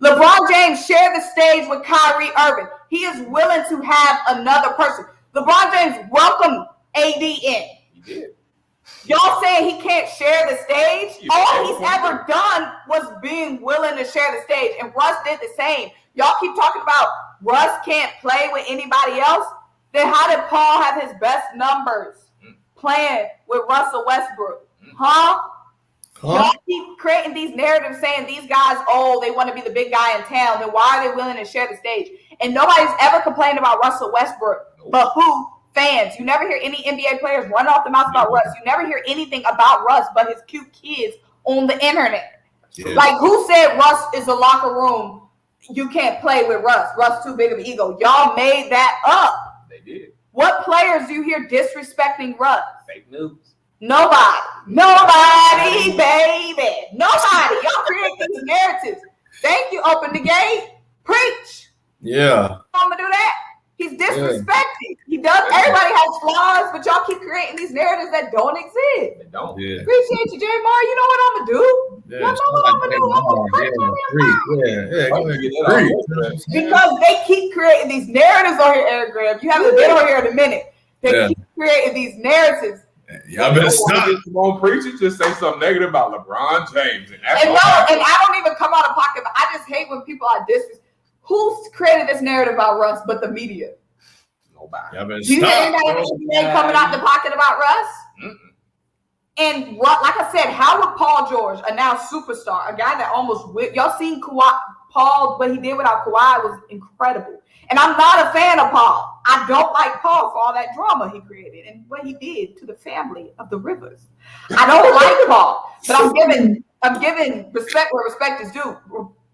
LeBron James shared the stage with Kyrie Irving. He is willing to have another person. LeBron James welcomed AD in. He did. Y'all saying he can't share the stage? All he's ever done was being willing to share the stage. And Russ did the same. Y'all keep talking about Russ can't play with anybody else. Then how did Paul have his best numbers playing with Russell Westbrook? Y'all keep creating these narratives saying these guys, they want to be the big guy in town. Then why are they willing to share the stage? And nobody's ever complained about Russell Westbrook. But who? Fans. You never hear any NBA players run off the mouth about Russ. You never hear anything about Russ but his cute kids on the internet. Yeah. Like, who said Russ is a locker room? You can't play with Russ. Russ too big of an ego. Y'all made that up. They did. What players do you hear disrespecting Russ? Fake news. Nobody, baby. Nobody. Y'all create these narratives. Thank you. Open the gate. Preach. Yeah. I'm gonna do that. He's disrespecting. Yeah. He does. Everybody has flaws, but y'all keep creating these narratives that don't exist. They don't. Yeah. Appreciate you, J. Mar. You know what I'm gonna do? Yeah, y'all know what I'm gonna do. Because they keep creating these narratives on here, Eric Graham. You haven't been on here in a minute. They keep creating these narratives. Y'all better stop. Come preaching, just say something negative about LeBron James. And I don't even come out of pocket, but I just hate when people are disrespectful. Who's created this narrative about Russ but the media? Nobody. Do you hear anybody coming out the pocket about Russ? And like I said, how would Paul George, a now superstar, a guy that almost y'all seen Kawhi? Paul, what he did without Kawhi was incredible. And I'm not a fan of Paul. I don't like Paul for all that drama he created and what he did to the family of the Rivers. I don't like Paul, but I'm giving respect where respect is due.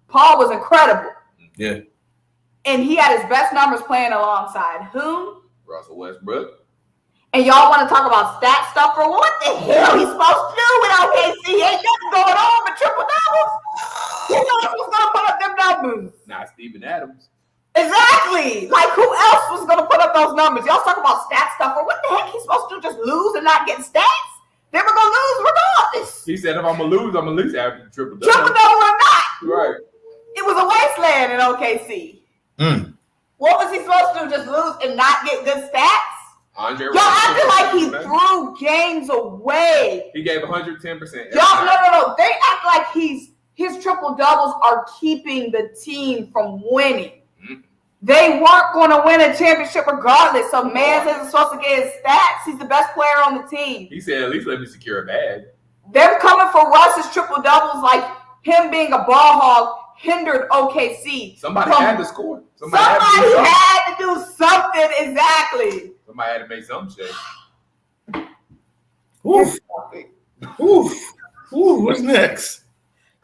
Paul was incredible. Yeah. And he had his best numbers playing alongside whom? Russell Westbrook. And y'all want to talk about stat stuff for what the hell he's supposed to do with OKC? Ain't nothing going on but triple doubles. Who else was going to put up them numbers? Not Steven Adams. Exactly. Like, who else was going to put up those numbers? Y'all talk about stat stuff for what the heck he's supposed to do? Just lose and not get stats? They were going to lose regardless. He said, if I'm going to lose, I'm going to lose after triple double. Triple double or not. Right. It was a wasteland in OKC. What was he supposed to do? Just lose and not get good stats? Y'all acting like he threw games away. He gave 110%. Y'all, no. They act like his triple doubles are keeping the team from winning. Mm-hmm. They weren't going to win a championship regardless. So Mans isn't supposed to get his stats. He's the best player on the team. He said, at least let me secure a bag. They're coming for Russ's triple doubles like him being a ball hog hindered OKC. Somebody had to score. Somebody had to do something, exactly. Somebody had to make some shit. Oof. What's next?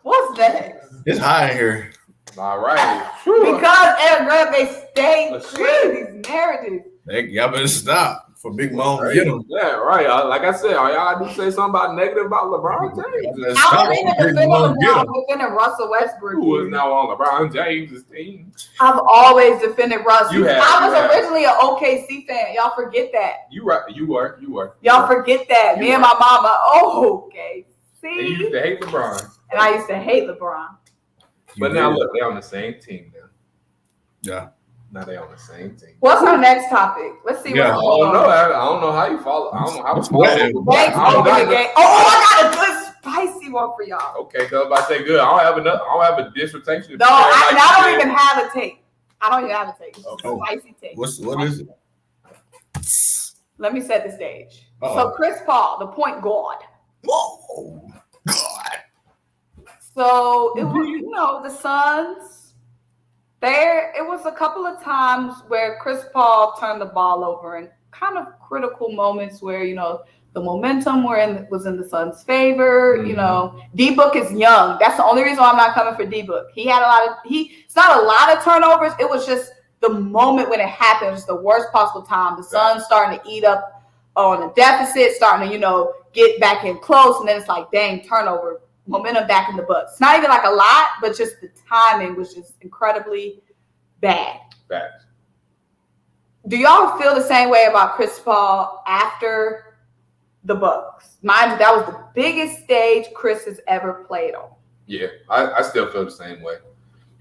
What's next? It's high in here. All right. Because Aaron Grant, they stay creating these narratives. Y'all better stop for Big Mom to get him. Yeah, right. Like I said, y'all do say something about negative about LeBron James. I don't even defend LeBron. I'm defending Russell Westbrook. Who is now on LeBron James' team? I've always defended Russell. I was originally an OKC fan. Y'all forget that. You were. Y'all forget that. Me and my mama, okay. See? And you used to hate LeBron. And I used to hate LeBron. But now look, they're on the same team now. Yeah. Now they're on the same team. What's our next topic? Let's see. Yeah, I don't know how you follow. I don't know how to follow. I got a good spicy one for y'all. Okay, so if I say good, I don't have a dissertation. No, I don't even have a take. I don't even have a take. Okay. Spicy take. What is it? Let me set the stage. So Chris Paul, the point guard. Whoa, God. So it was, the Suns. It was a couple of times where Chris Paul turned the ball over in kind of critical moments where, the momentum was in the Suns' favor. Mm-hmm. D-Book is young. That's the only reason why I'm not coming for D-Book. It's not a lot of turnovers. It was just the moment when it happened. It was the worst possible time. The Suns starting to eat up on a deficit, starting to, get back in close. And then it's like, dang, turnover. Momentum back in the Bucks. It's not even like a lot, but just the timing was just incredibly bad. Facts. Do y'all feel the same way about Chris Paul after the Bucks? Mind you, that was the biggest stage Chris has ever played on. Yeah, I still feel the same way.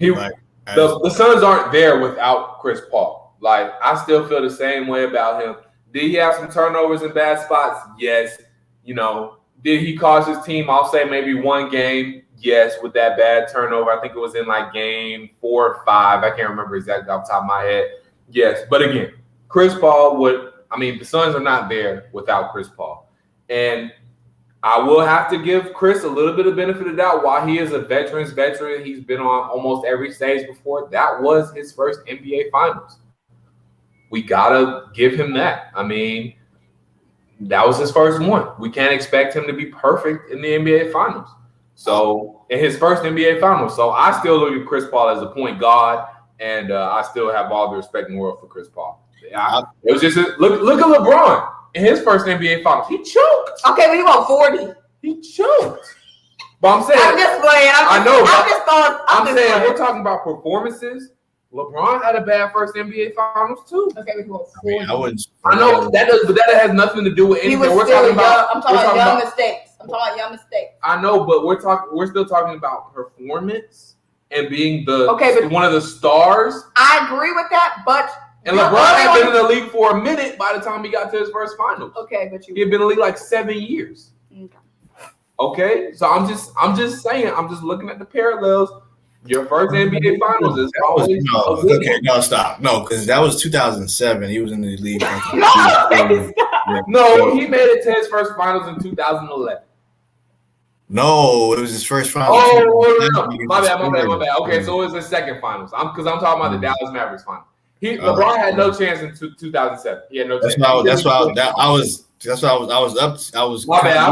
The Suns aren't there without Chris Paul. Like, I still feel the same way about him. Did he have some turnovers in bad spots? Yes. Did he cause his team, I'll say maybe one game? Yes, with that bad turnover. I think it was in like game 4 or 5. I can't remember exactly off the top of my head. Yes, but again, Chris Paul the Suns are not there without Chris Paul. And I will have to give Chris a little bit of benefit of the doubt. While he is a veteran, he's been on almost every stage before. That was his first NBA Finals. We got to give him that. That was his first one. We can't expect him to be perfect in the NBA Finals. So, in his first NBA Finals. So, I still look at Chris Paul as a point guard, and I still have all the respect in the world for Chris Paul. It was just look at LeBron in his first NBA Finals. He choked. Okay, but he won 40. He choked. But I'm saying, I'm just playing. I'm saying we're talking about performances. LeBron had a bad first NBA Finals too. Okay, we won 40. I know that does, but that has nothing to do with anything. I'm talking about young mistakes. I know, but we're still talking about performance and being one of the stars. I agree with that, but LeBron had been in the league for a minute by the time he got to his first Finals. Okay, but he had been in the league like 7 years. Okay, so I'm just saying, I'm just looking at the parallels. Your first NBA Finals is always stop. No, because that was 2007. He was in the league. No, he made it to his first Finals in 2011. No, it was his first finals. Oh, no. My bad. Okay, so it was his second finals. I'm talking about the Dallas Mavericks final. LeBron had no chance in 2007. He had no chance. That's why I was My bad. I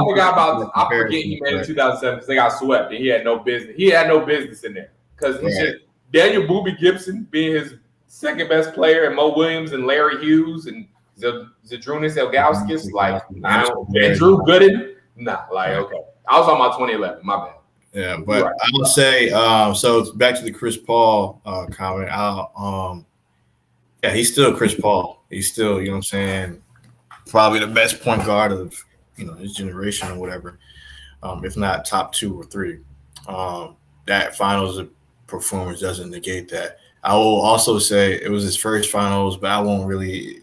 forget he made it in 2007 because they got swept and he had no business. He had no business in there because he should. Daniel Boobie Gibson being his second best player, and Mo Williams and Larry Hughes and Zydrunas Ilgauskas, like, and Drew Gooden. Nah, like, okay. I was talking about 2011. My bad. Yeah, but right. I would say so. Back to the Chris Paul comment. Yeah, he's still Chris Paul. He's still, you know what I'm saying, probably the best point guard of his generation or whatever, if not top 2 or 3. That finals performance doesn't negate that. I will also say it was his first finals, but I won't really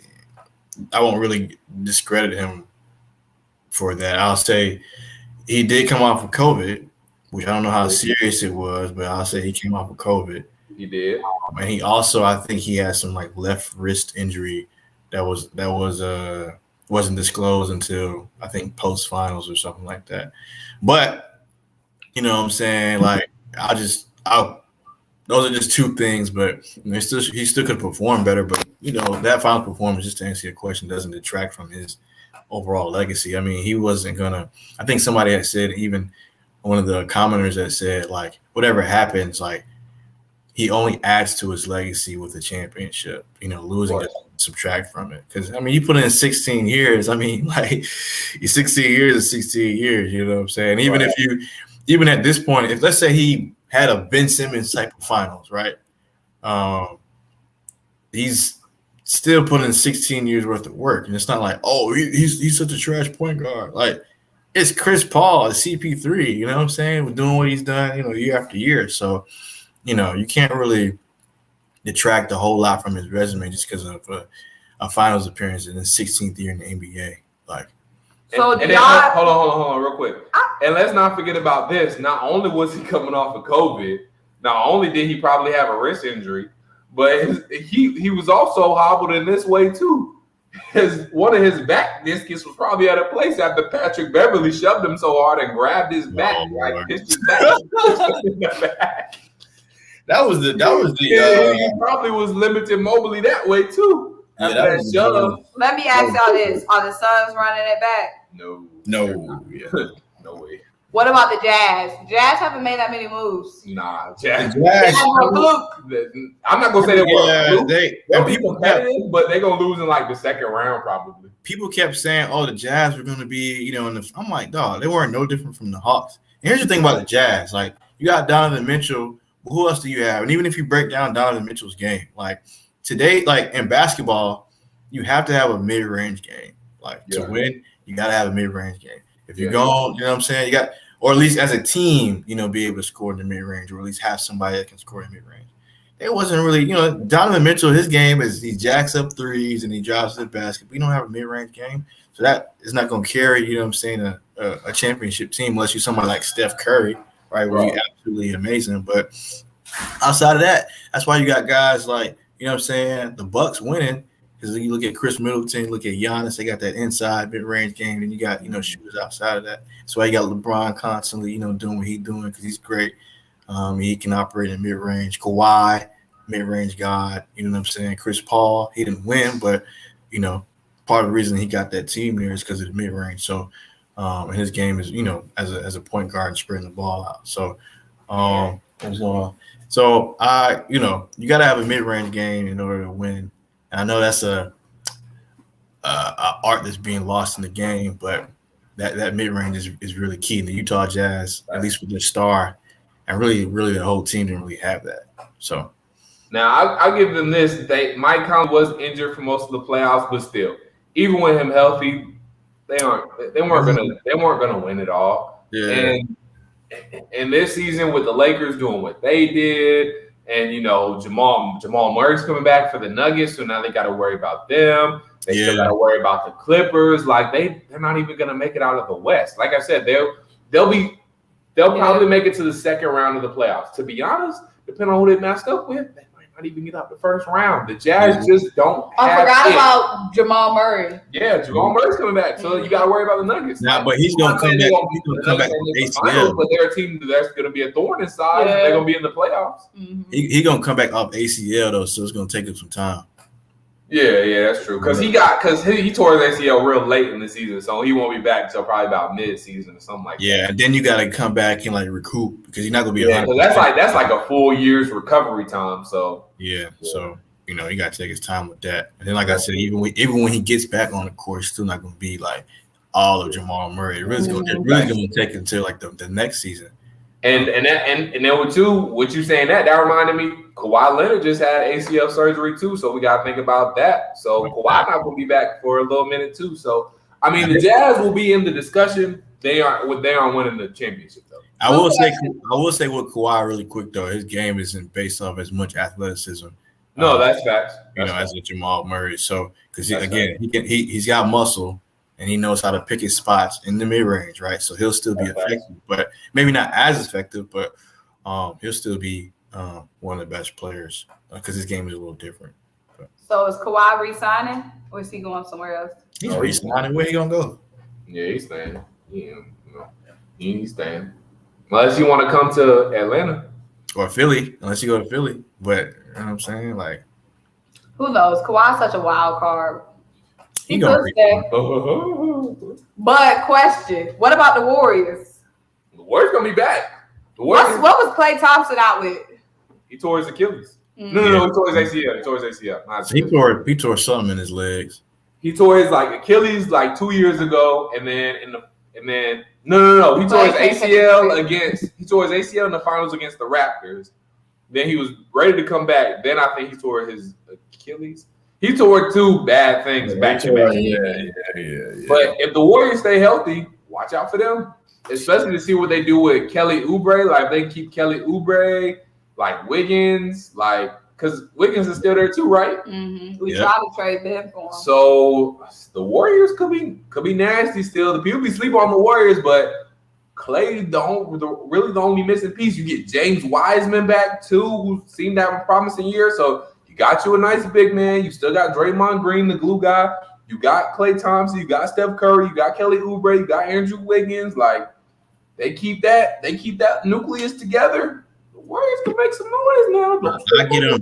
discredit him for that. I'll say he did come off of COVID, which I don't know how serious it was, but I'll say he came off of COVID. He did. And he also, I think he had some like left wrist injury that wasn't disclosed until I think post finals or something like that. But you know what I'm saying? Like those are just 2 things, but he still could perform better. But that final performance, just to answer your question, doesn't detract from his overall legacy. I mean, he wasn't gonna. I think somebody had said, even one of the commenters that said, like, whatever happens, like, he only adds to his legacy with a championship. Losing doesn't subtract from it. Because I mean, you put in 16 years. I mean, like, 16 years is 16 years. You know what I'm saying? Even at this point, if let's say he had a Ben Simmons type of finals, right? He's still putting in 16 years worth of work, and it's not like, oh, he's such a trash point guard. Like, it's Chris Paul, it's CP3. You know what I'm saying? Doing what he's done, year after year. So, you can't really detract a whole lot from his resume just because of a finals appearance in his 16th year in the NBA. Like, hold on, real quick. And let's not forget about this. Not only was he coming off of COVID, not only did he probably have a wrist injury, but he was also hobbled in this way too. One of his back discus was probably at a place after Patrick Beverly shoved him so hard and grabbed his back, pitched his back in the back. That was the. He probably was limited mobility that way too. Let me ask y'all this: are the Suns running it back? No. No way. What about the Jazz? The Jazz haven't made that many moves. Nah, Jazz. I'm not gonna say they were. They'll be competitive, but they're gonna lose in like the second round probably. People kept saying, "Oh, the Jazz were gonna be, I'm like, dog, they weren't no different from the Hawks." And here's the thing about the Jazz: like, you got Donovan Mitchell. Who else do you have? And even if you break down Donovan Mitchell's game, like today, like in basketball, you have to have a mid-range game. Like to win, you got to have a mid-range game. If you're going, you know what I'm saying? You got, or at least as a team, be able to score in the mid-range, or at least have somebody that can score in mid-range. It wasn't really, Donovan Mitchell, his game is he jacks up threes and he drives to the basket. We don't have a mid-range game. So that is not going to carry, you know what I'm saying, a championship team unless you're somebody like Steph Curry. Right, where he's absolutely amazing. But outside of that, that's why you got guys like, you know what I'm saying, the Bucks winning, because you look at Chris Middleton, look at Giannis, they got that inside mid-range game, and you got, shooters outside of that. That's why you got LeBron constantly, doing what he's doing because he's great. He can operate in mid-range. Kawhi, mid-range god, you know what I'm saying? Chris Paul, he didn't win, but, part of the reason he got that team there is because of the mid-range. So, and his game is, as a point guard and spreading the ball out. So, you got to have a mid-range game in order to win. And I know that's a art that's being lost in the game, but that mid-range is really key. And the Utah Jazz, at least with their star, and really the whole team didn't really have that. So now I'll give them this: Mike Conley was injured for most of the playoffs, but still, even with him healthy, they weren't gonna win it all. Yeah. And this season with the Lakers doing what they did, and Jamal Murray's coming back for the Nuggets, so now they got to worry about them. They still got to worry about the Clippers. Like they're not even gonna make it out of the West. Like I said, they'll probably make it to the second round of the playoffs. To be honest, depending on who they matched up with, they might not even get out the first round. The Jazz just don't have I forgot it. about Jamal Murray. Yeah, Jamal Murray's coming back, so you got to worry about the Nuggets. Nah, but he's gonna come back. He's gonna come back from ACL. But they're a team that's going to be a thorn in side. They're going to be in the playoffs. Mm-hmm. He gonna come back off ACL though, so it's gonna take him some time. Yeah, that's true. Because he tore his ACL real late in the season, so he won't be back until probably about mid-season or something like that. Yeah, and then you got to come back and like recoup because you're not gonna be. Yeah, that's like a full year's recovery time. So so you got to take his time with that. And then, like I said, even when he gets back on the court, it's still not gonna be like all of Jamal Murray. It really gonna take until like the next season. And then with what you saying that reminded me, Kawhi Leonard just had ACL surgery too, so we got to think about that. So Kawhi not going to be back for a little minute too. So I mean, the Jazz will be in the discussion. They aren't winning the championship though. I will say with Kawhi really quick though, his game isn't based off as much athleticism. No, that's facts. As a Jamal Murray. So because he's got muscle. And he knows how to pick his spots in the mid-range, right? So he'll still be effective, but maybe not as effective, but he'll still be one of the best players because his game is a little different. So is Kawhi resigning, or is he going somewhere else? He's resigning. Where he gonna go? Yeah, he's staying. He's staying. Unless you want to come to Atlanta. Or Philly, unless you go to Philly. But, you know what I'm saying? Like, who knows? Kawhi's such a wild card. He could stay. But question, what about the Warriors? The Warriors going to be back. What was Klay Thompson out with? He tore his Achilles. No, he tore his ACL. He tore something in his legs. He tore his Achilles 2 years ago, and then no. He tore his ACL in the finals against the Raptors. Then he was ready to come back. Then I think he tore his Achilles. He tore two bad things back to back. Yeah. But if the Warriors stay healthy, watch out for them. Especially to see what they do with Kelly Oubre. Like, they keep Kelly Oubre, like Wiggins, because Wiggins is still there too, right? Mm-hmm. We try to trade them for him. So the Warriors could be nasty still. The people be sleeping on the Warriors, but Klay really the only missing piece. You get James Wiseman back too, who seemed to have a promising year. So you got you a nice big man. You still got Draymond Green, the glue guy. You got Klay Thompson. You got Steph Curry. You got Kelly Oubre. You got Andrew Wiggins. Like, they keep that nucleus together. The Warriors can make some noise now. I get them a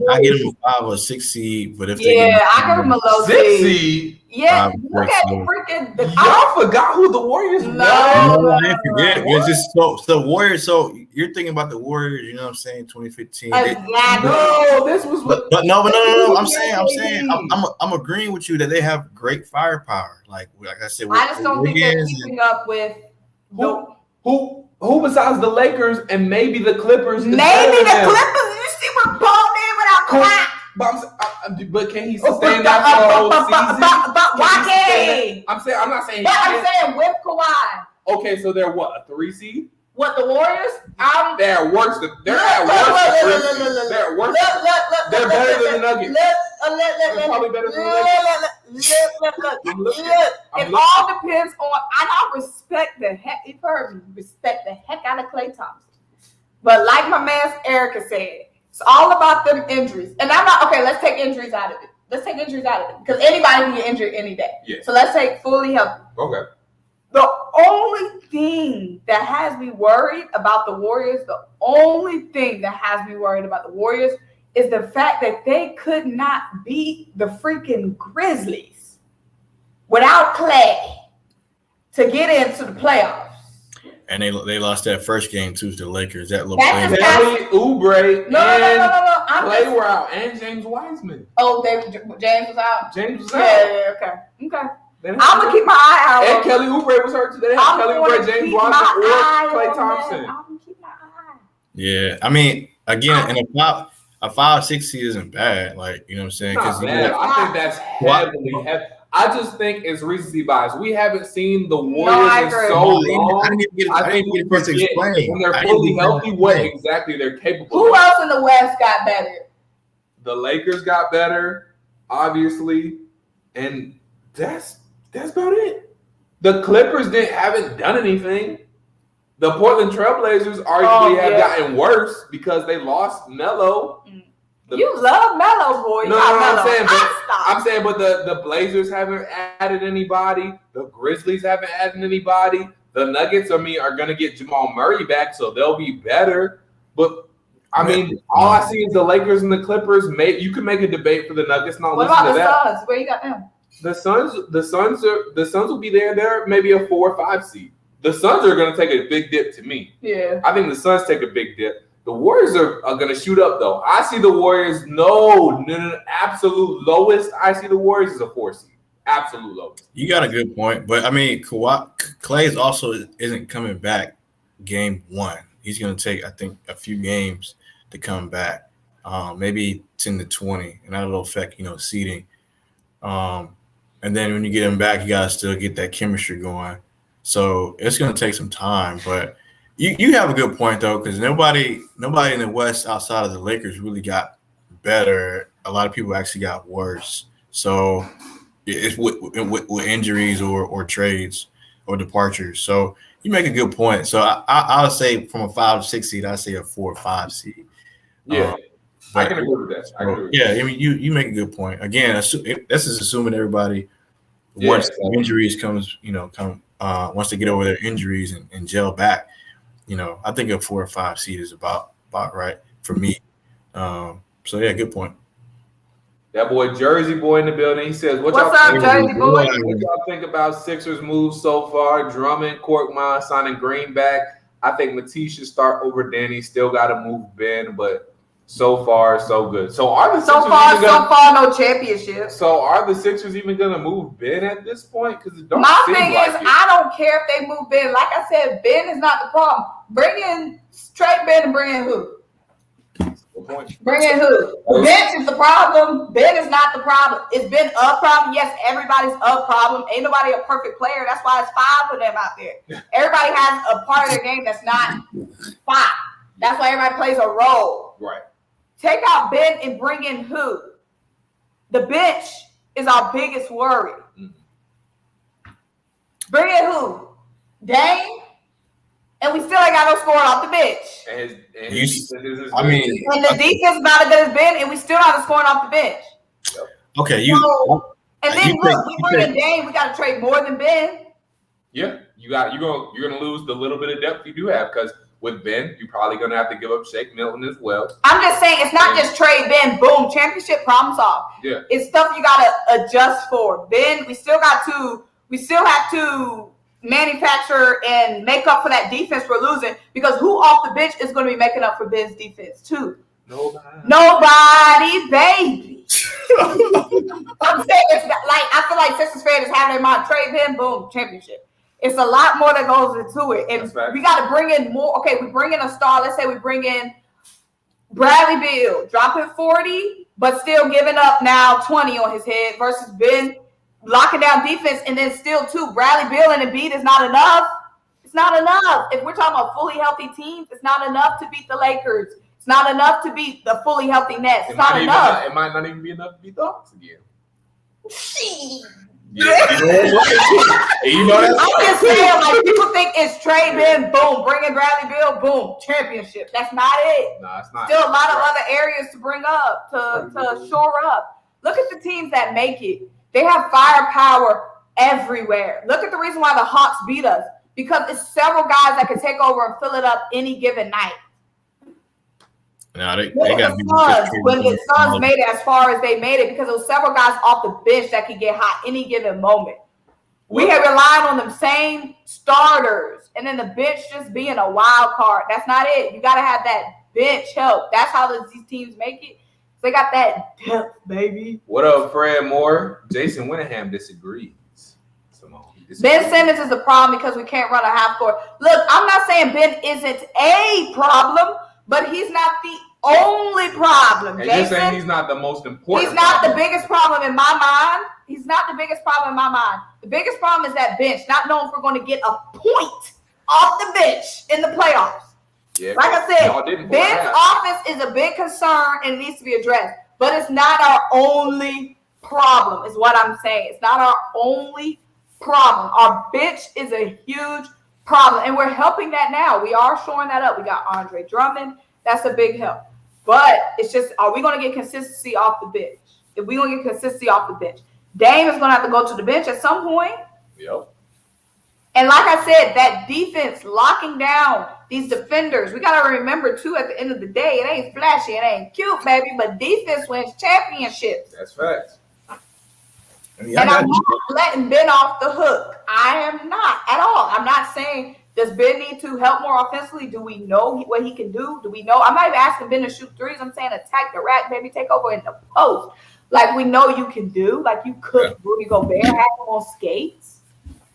5 or 6 seed, but if I give them a low 6 seed. Yeah, look at freaking. Y'all forgot who the Warriors were. No, I didn't forget. It's just so Warriors. So you're thinking about the Warriors, you know what I'm saying? 2015. No, this was. But no. I'm agreeing with you that they have great firepower. Like I said, I just don't think they're keeping up with who besides the Lakers and maybe the Clippers. Maybe the Clippers. You see what Paul did without Kawhi. But can he sustain that for a whole season? But why can't? I'm not saying. But I'm saying with Kawhi. Okay, so they're what, a 3 seed? What, the Warriors? They're at worst. They're at worst. They're better than the Nuggets. They're probably better than the Nuggets. It all depends on. I respect the heck. You've heard me respect the heck out of Klay Thompson. But like my man Erica said, it's all about them injuries. And I'm not, okay, let's take injuries out of it. Because anybody can get injured any day. Yeah. So let's take fully healthy. Okay. The only thing that has me worried about the Warriors, is the fact that they could not beat the freaking Grizzlies without Klay to get into the playoffs. And they lost that first game too to the Lakers. That little play. Kelly Oubre no. Klay were out, and James Wiseman. Oh, James was out. Yeah, okay. I'm gonna keep my eye out. And Kelly Oubre was hurt today. Kelly Oubre, James Wiseman, or Klay Thompson. I'm gonna keep my eye. Yeah, I mean, again, in a 5-6 seed isn't bad. Like, you know what I'm saying? I think that's heavily. I just think it's recency bias. We haven't seen the Warriors in so long. I didn't get it to explain. When they're fully healthy, what exactly they're capable of. Who else in the West got better? The Lakers got better, obviously, and that's about it. The Clippers haven't done anything. The Portland Trailblazers arguably have gotten worse because they lost Melo. You love Melo, boy. No, I'm saying, but the Blazers haven't added anybody. The Grizzlies haven't added anybody. The Nuggets, are going to get Jamal Murray back, so they'll be better. But I mean, all I see is the Lakers and the Clippers. You could make a debate for the Nuggets. What about the Suns? Where you got them? The Suns will be there. They're maybe a 4 or 5 seed. The Suns are going to take a big dip to me. Yeah, I think the Suns take a big dip. The Warriors are going to shoot up, though. I see the Warriors, no, absolute lowest. I see the Warriors as a 4 seed. Absolute lowest. You got a good point. But, I mean, Klay also isn't coming back game 1. He's going to take, I think, a few games to come back, maybe 10 to 20, and that'll affect, seeding. And then when you get him back, you got to still get that chemistry going. So it's going to take some time, but – You have a good point, though, because nobody in the West outside of the Lakers really got better. A lot of people actually got worse. So it's with injuries or trades or departures. So you make a good point. So I would say from a 5 or 6 seed, I'd say a 4 or 5 seed. Yeah, I can agree with that. I mean, you make a good point. Again, this is assuming everybody once injuries comes, once they get over their injuries and gel back. I think a 4 or 5 seed is about right for me. So yeah, good point. That boy Jersey boy in the building. He says, "What's up, Jersey boy? What y'all think about Sixers moves so far? Drummond, Korkmaz signing Green back. I think MOTT should start over Danny. Still got to move Ben, but so far so good. So are the Sixers no championship. So are the Sixers even gonna move Ben at this point? Because it don't. My thing is, I don't care if they move Ben. Like I said, Ben is not the problem. Trade Ben and bring in who? Bring in who? Bench is the problem. Ben is not the problem. Is Ben a problem? Yes, everybody's a problem. Ain't nobody a perfect player. That's why it's 5 of them out there. Everybody has a part of their game that's not 5. That's why everybody plays a role. Right. Take out Ben and bring in who? The bench is our biggest worry. Bring in who? Dame? And we still ain't got no scoring off the bench. And the defense is not as good as Ben, and we still not scoring off the bench. Okay, and then look, we bring in Dame, we got to trade more than Ben. Yeah, you're gonna lose the little bit of depth you do have because with Ben, you're probably gonna have to give up Shake Milton as well. I'm just saying it's not just trade Ben, boom, championship problem solved. Yeah, it's stuff you gotta adjust for. Ben, we still have to manufacture and make up for that defense we're losing because who off the bench is going to be making up for Ben's defense too? Nobody, baby. I'm saying it's like I feel like Sixers fans is having their mind trade Ben, boom, championship. It's a lot more that goes into it, and we got to bring in more. Okay, we bring in a star. Let's say we bring in Bradley Beal, dropping 40, but still giving up now 20 on his head versus Ben. Locking down defense and then still Bradley Beal and Embiid is not enough. It's not enough. If we're talking about fully healthy teams, it's not enough to beat the Lakers. It's not enough to beat the fully healthy Nets. It's not enough. It might not even be enough to beat the Hawks again. I'm just saying, like people think it's trade Ben, boom, bring in Bradley Beal, boom, championship. That's not it. No, it's not. Still a lot of other areas to bring up to shore up. Look at the teams that make it. They have firepower everywhere. Look at the reason why the Hawks beat us. Because it's several guys that can take over and fill it up any given night. No, they got when the Suns made it as far as they made it because there was several guys off the bench that could get hot any given moment. We have relied on them same starters and then the bench just being a wild card. That's not it. You got to have that bench help. That's how these teams make it. They got that depth, baby. What up, Fred Moore? Jason Winningham disagrees. Symone. Ben Simmons is a problem because we can't run a half court. Look, I'm not saying Ben isn't a problem, but he's not the only problem. And Jason, you're saying he's not the most important. He's not the biggest problem in my mind. He's not the biggest problem in my mind. The biggest problem is that bench, not knowing if we're going to get a point off the bench in the playoffs. Yeah, like I said, Ben's offense is a big concern and it needs to be addressed. But it's not our only problem, is what I'm saying. It's not our only problem. Our bench is a huge problem, and we're helping that now. We are shoring that up. We got Andre Drummond. That's a big help. But it's just, are we going to get consistency off the bench? If we're going to get consistency off the bench, Dame is going to have to go to the bench at some point. Yep. And like I said, that defense locking down these defenders. We got to remember, too, at the end of the day, it ain't flashy, it ain't cute, baby, but defense wins championships. That's facts. And I'm not letting Ben off the hook. I am not at all. I'm not saying, does Ben need to help more offensively? Do we know what he can do? Do we know? I'm not even asking Ben to shoot threes. I'm saying attack the rack, baby, take over in the post. Like we know you can do. Like you could Rudy Gobert have him on skates.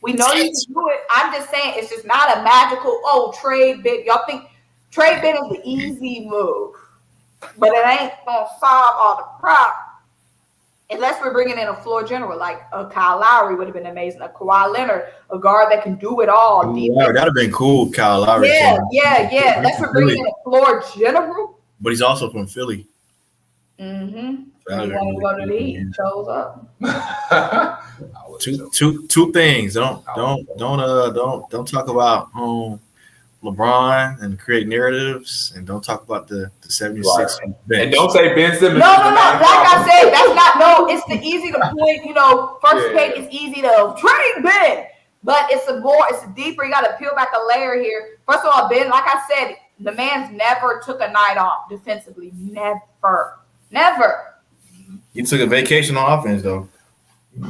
We know you can do it. I'm just saying it's just not a magical, trade Ben. Y'all think trade Ben is the easy move. But it ain't going to solve all the problems. Unless we're bringing in a floor general, like a Kyle Lowry would have been amazing. A Kawhi Leonard, a guard that can do it all. That would have been cool, Kyle Lowry. Yeah. Unless we're bringing in a floor general. But he's also from Philly. Mm-hmm. He wanted to go to the Heat. He shows up. Two things. Don't talk about LeBron and create narratives, and don't talk about the 76 bench. And don't say Ben Simmons. No. Like I said, that's not it's the easy to point. First take is easy to trade Ben, but it's a deeper. You got to peel back a layer here. First of all, Ben, like I said, the man's never took a night off defensively. Never. He took a vacation on offense, though. He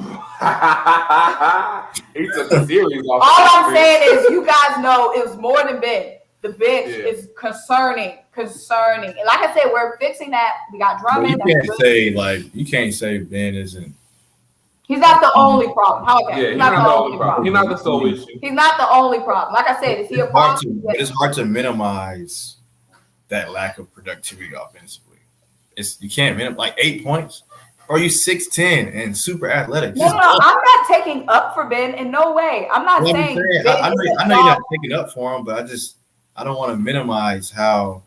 took a series off. All I'm saying is, you guys know it was more than Ben. The bench is concerning. And like I said, we're fixing that. We got Drummond. You can't say Ben isn't. He's not the only problem. How about that? Yeah, he's not the only problem. He's not the sole issue. He's not the only problem. Like I said, is he a problem? It's hard to minimize that lack of productivity offensively. You can't minimize like 8 points. Or you 6'10" and super athletic. No, I'm not taking up for Ben in no way. I'm not saying. I know you're not taking up for him, but I don't want to minimize how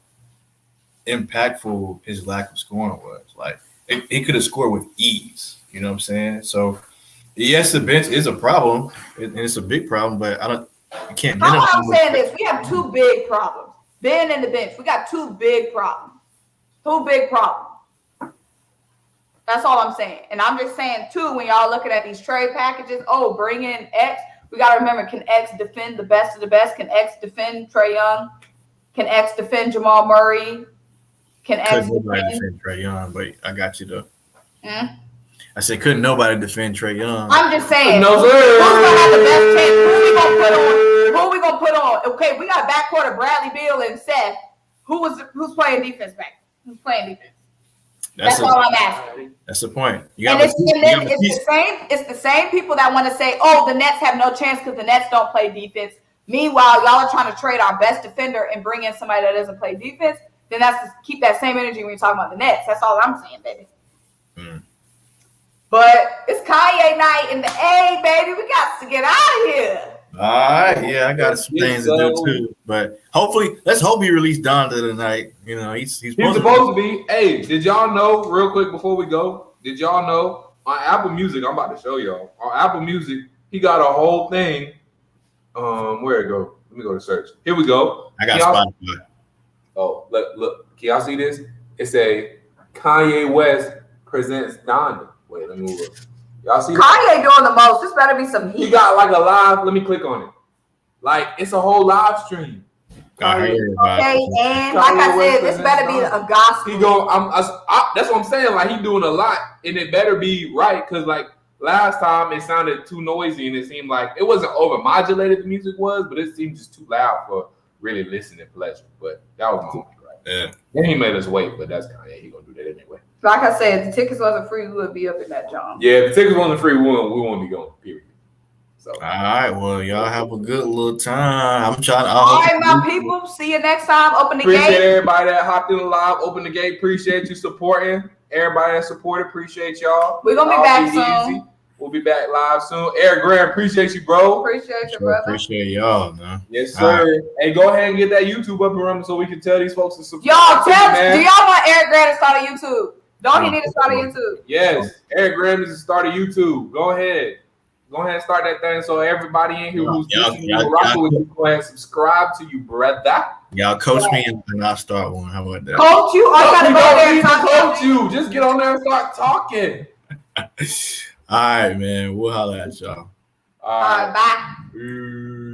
impactful his lack of scoring was. Like he could have scored with ease. You know what I'm saying? So yes, the bench is a problem, and it's a big problem. But you can't minimize. All I'm saying is we have two big problems. Ben and the bench. We got two big problems. That's all I'm saying. And I'm just saying, too, when y'all looking at these trade packages, bring in X. We got to remember, can X defend the best of the best? Can X defend Trae Young? Can X defend Jamal Murray? Can X defend Trae Young? But I got you, though. I said, couldn't nobody defend Trae Young. I'm just saying. No, sir. Who's going to have the best chance? Who we going to put on? Okay, we got backcourt of Bradley Beal and Seth. Who's playing defense back? Who's playing defense? That's all I'm asking. That's the point. It's the same people that want to say, the Nets have no chance because the Nets don't play defense. Meanwhile, y'all are trying to trade our best defender and bring in somebody that doesn't play defense. Then that's to keep that same energy when you're talking about the Nets. That's all I'm saying, baby. But it's Kanye night in the A, baby. We got to get out of here. All right, yeah, I got some things to do too, but let's hope he released Donda tonight. He's supposed to be. Hey, did y'all know real quick before we go? Did y'all know on Apple Music? I'm about to show y'all on Apple Music. He got a whole thing. Where it go? Let me go to search. Here we go. I got Spotify. Oh, look. Can y'all see this? It's a Kanye West presents Donda. Wait, let me move up. Y'all see Kanye doing the most. This better be some heat. He got like a live. Let me click on it. Like it's a whole live stream. Okay, and like I said, this better be a gospel. He go. That's what I'm saying. Like he doing a lot, and it better be right because like last time it sounded too noisy, and it seemed like it wasn't overmodulated. The music was, but it seemed just too loud for really listening pleasure. But that was my point, right? Yeah. Then he made us wait, but that's Kanye. He gonna do that anyway. Like I said, if the tickets wasn't free, we would be up in that job. Yeah, if the tickets wasn't free, we won't be going, period. So all right, well, y'all have a good little time. All right, my people. See you next time. Open the gate. Appreciate everybody that hopped in the live. Open the gate. Appreciate you supporting. Everybody that supported, appreciate y'all. We're gonna be back soon. Easy. We'll be back live soon. Eric Graham, appreciate you, bro. Appreciate you, brother. Appreciate y'all, man. Yes, sir. Right. Hey, go ahead and get that YouTube up and running so we can tell these folks to support. Y'all, do y'all want Eric Graham to start a YouTube? Don't he need to start a YouTube? Yes, Eric Graham needs to start a YouTube. Go ahead. Go ahead and start that thing so everybody in here who's listening to y'all- rocking with you, go ahead and subscribe to you, brother. Y'all coach me and I'll start one. How about that? Coach you, or you gotta You go there don't and need to talk coach you. Just get on there and start talking. All right, man. We'll holler at y'all. All right. Bye. Peace.